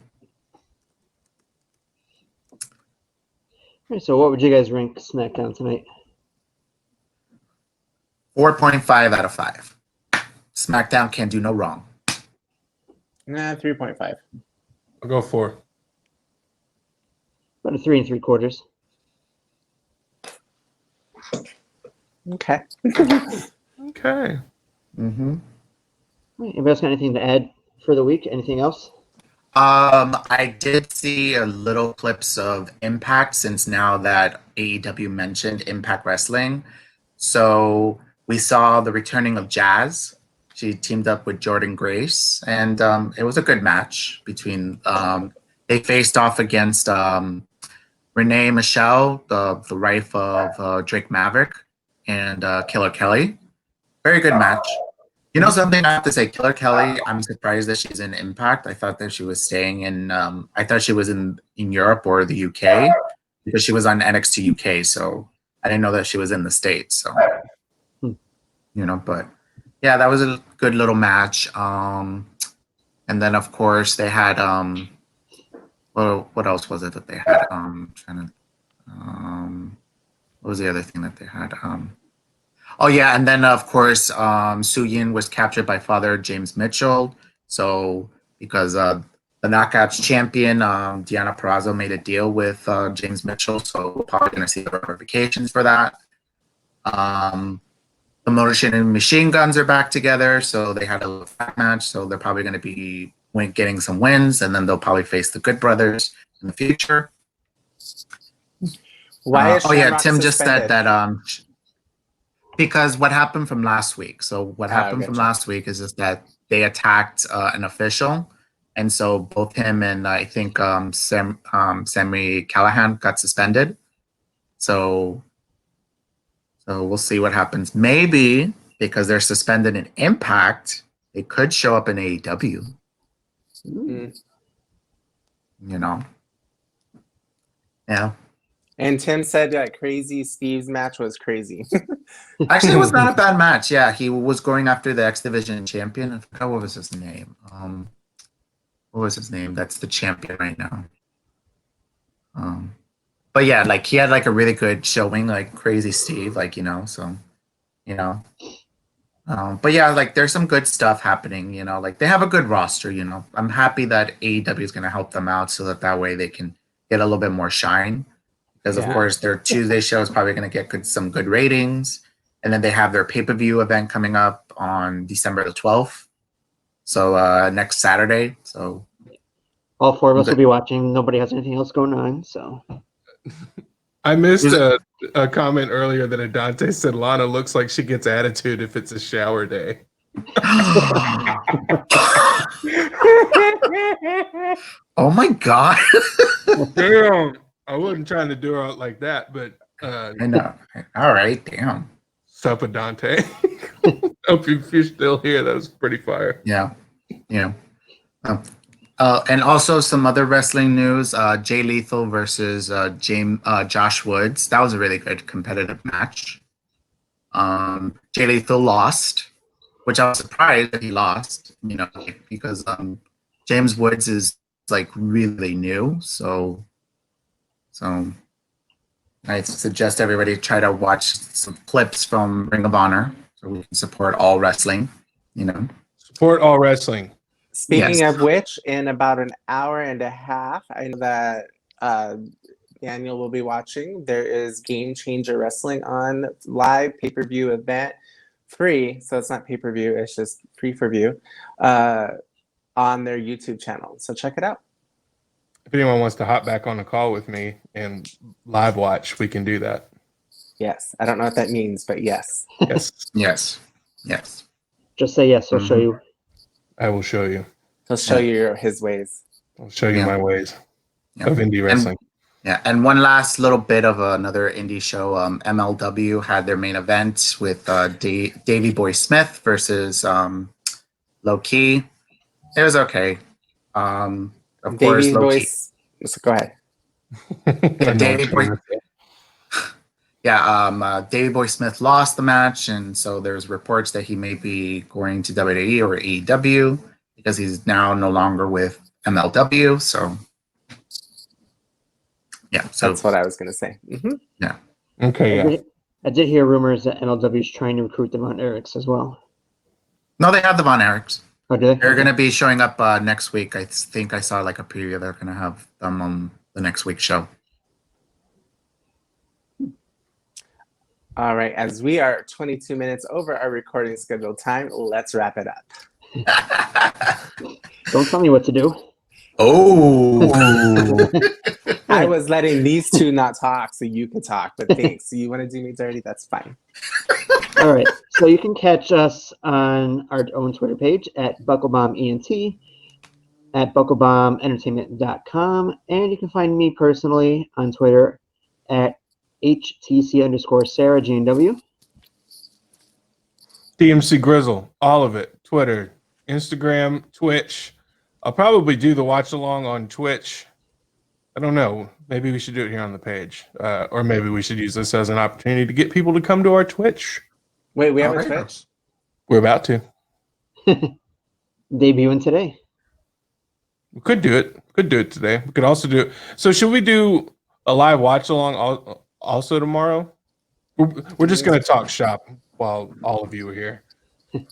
So what would you guys rank SmackDown tonight? 4.5 out of 5. SmackDown can do no wrong. 3.5. I'll go 4. About a 3 3/4. Okay. Okay. Anybody else got anything to add for the week? Anything else? I did see a little clips of Impact since now that AEW mentioned Impact Wrestling. So we saw the returning of Jazz. She teamed up with Jordan Grace, and it was a good match between. They faced off against Renee Michelle, the wife of Drake Maverick, and Killer Kelly. Very good match. You know something I have to say, Killer Kelly, I'm surprised that she's in Impact. I thought that she was staying in I thought she was in Europe or the UK because she was on NXT UK, so I didn't know that she was in the States. So but yeah, that was a good little match. And then of course they had well, what else was it that they had? What was the other thing that they had? Oh yeah, and then of course, Su Yin was captured by Father James Mitchell. So because the Knockouts champion Deanna Purrazzo made a deal with James Mitchell, so we're probably going to see the ramifications for that. The Motor City Machine Guns are back together, so they had a little match. So they're probably going to be getting some wins, and then they'll probably face the Good Brothers in the future. Why is Shamrock Tim suspended? just said that because what happened from last week. So what happened from last week is just that they attacked an official, and so both him and I think Sammy Callahan got suspended. So we'll see what happens. Maybe because they're suspended in Impact, they could show up in AEW. Yeah. And Tim said that Crazy Steve's match was crazy. Actually, it was not a bad match. Yeah, he was going after the X Division champion. I forgot what was his name. What was his name? That's the champion right now. But yeah, like he had like a really good showing, like Crazy Steve, like so. But yeah, like there's some good stuff happening. Like they have a good roster. I'm happy that AEW is going to help them out so that way they can get a little bit more shine. Because of course their Tuesday show is probably going to get some good ratings, and then they have their pay-per-view event coming up on December the 12th. So next Saturday. So all 4 of us will be watching. Nobody has anything else going on, so. I missed a comment earlier that Adante said Lana looks like she gets attitude if it's a shower day. Oh my god! Damn. I wasn't trying to do her out like that, but I know. All right, damn. Sup, Dante. Hope if you're still here, that was pretty fire. Yeah. And also some other wrestling news: Jay Lethal versus Josh Woods. That was a really good competitive match. Jay Lethal lost, which I was surprised that he lost. Because James Woods is like really new, so I suggest everybody try to watch some clips from Ring of Honor. so we can support all wrestling. You know, Support all wrestling. Speaking Yes. of which, in about an hour and a half, I know that Daniel will be watching. There is Game Changer Wrestling on live pay-per-view event, free. So it's not pay-per-view; it's just free for view on their YouTube channel. So check it out. If anyone wants to hop back on the call with me and live watch, we can do that. Yes, I don't know what that means, but yes. Yes, yes, yes. Just say yes. I'll show you. I will show you. He'll show you his ways. I'll show you Yeah. my ways Yeah. of indie wrestling. And one last little bit of another indie show. MLW had their main event with Davey Boy Smith versus Low Key. It was okay. Of course, Davey Low Key. voice. So go ahead. I know Davey what you're Boy. gonna say. Yeah, Davey Boy Smith lost the match, and so there's reports that he may be going to WWE or AEW because he's now no longer with MLW. So, yeah, so That's what I was going to say. Okay, yeah. I did hear rumors that MLW is trying to recruit the Von Erichs as well. no, they have the Von Erichs. Oh, do they? They're going to be showing up next week. I think I saw like a preview. They're going to have them on the next week's show. All right. As we are 22 minutes over our recording scheduled time, let's wrap it up. Don't tell me what to do. Oh, I was letting these two not talk so you could talk, but thanks. So you want to do me dirty? That's fine. All right. So you can catch us on our own Twitter page at BuckleBomb ENT, at BuckleBombEntertainment.com, and you can find me personally on Twitter at HTC_Sarah GNW. DMC Grizzle, all of it. Twitter, Instagram, Twitch. I'll probably do the watch along on Twitch. I don't know. Maybe we should do it here on the page. Or maybe we should use this as an opportunity to get people to come to our Twitch. Wait, we have a All right. Twitch? We're about to. Debuting today. We could do it. Could do it today. We could also do it. So should we do a live watch along also tomorrow? We're just going to talk shop while all of you are here.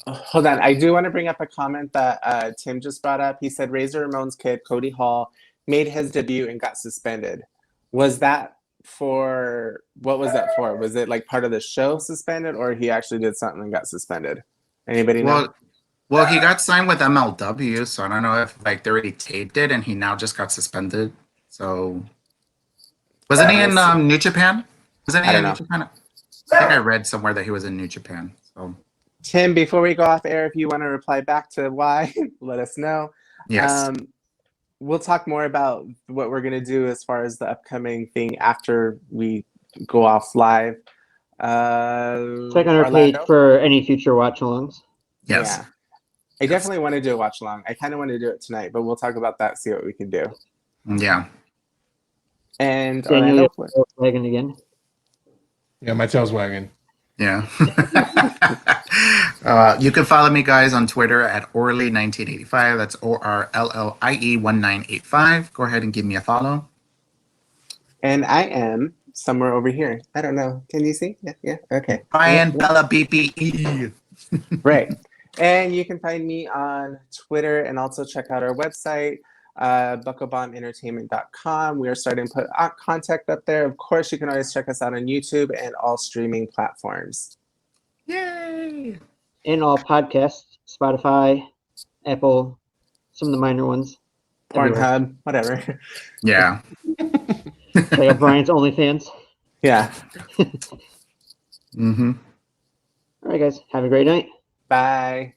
Hold on. I do want to bring up a comment that Tim just brought up. He said Razor Ramon's kid, Cody Hall, made his debut and got suspended. Was that for, what was that for? Was it like part of the show suspended, or he actually did something and got suspended? Anybody know? well, he got signed with MLW, so I don't know if like they already taped it and he now just got suspended. So, wasn't he in New Japan? Wasn't he I in don't New Japan? I think I read somewhere that he was in New Japan. So, Tim, before we go off air, if you want to reply back to why, let us know. yes. We'll talk more about what we're going to do as far as the upcoming thing after we go off live. Check on our page Orlando? for any future watch-alongs. Yes. Yeah. I definitely want to do a watch along. I kind of want to do it tonight, but we'll talk about that, see what we can do. Yeah. And Daniel, Orlando, you're wagging again. Yeah, my tail's wagging. Yeah. You can follow me, guys, on Twitter at Orly1985. That's ORLLIE1985. Go ahead and give me a follow. and I am somewhere over here. I don't know. Can you see? Yeah. Okay. Bryan Yeah. Bella BPE. Right. And you can find me on Twitter and also check out our website, BuckleBombEntertainment.com. We are starting to put content up there. Of course, you can always check us out on YouTube and all streaming platforms. Yay! In all podcasts, Spotify, Apple, some of the minor ones. everywhere. Pornhub, whatever. Yeah. Check out Brian's OnlyFans. Yeah. Mm-hmm. All right, guys. Have a great night. Bye.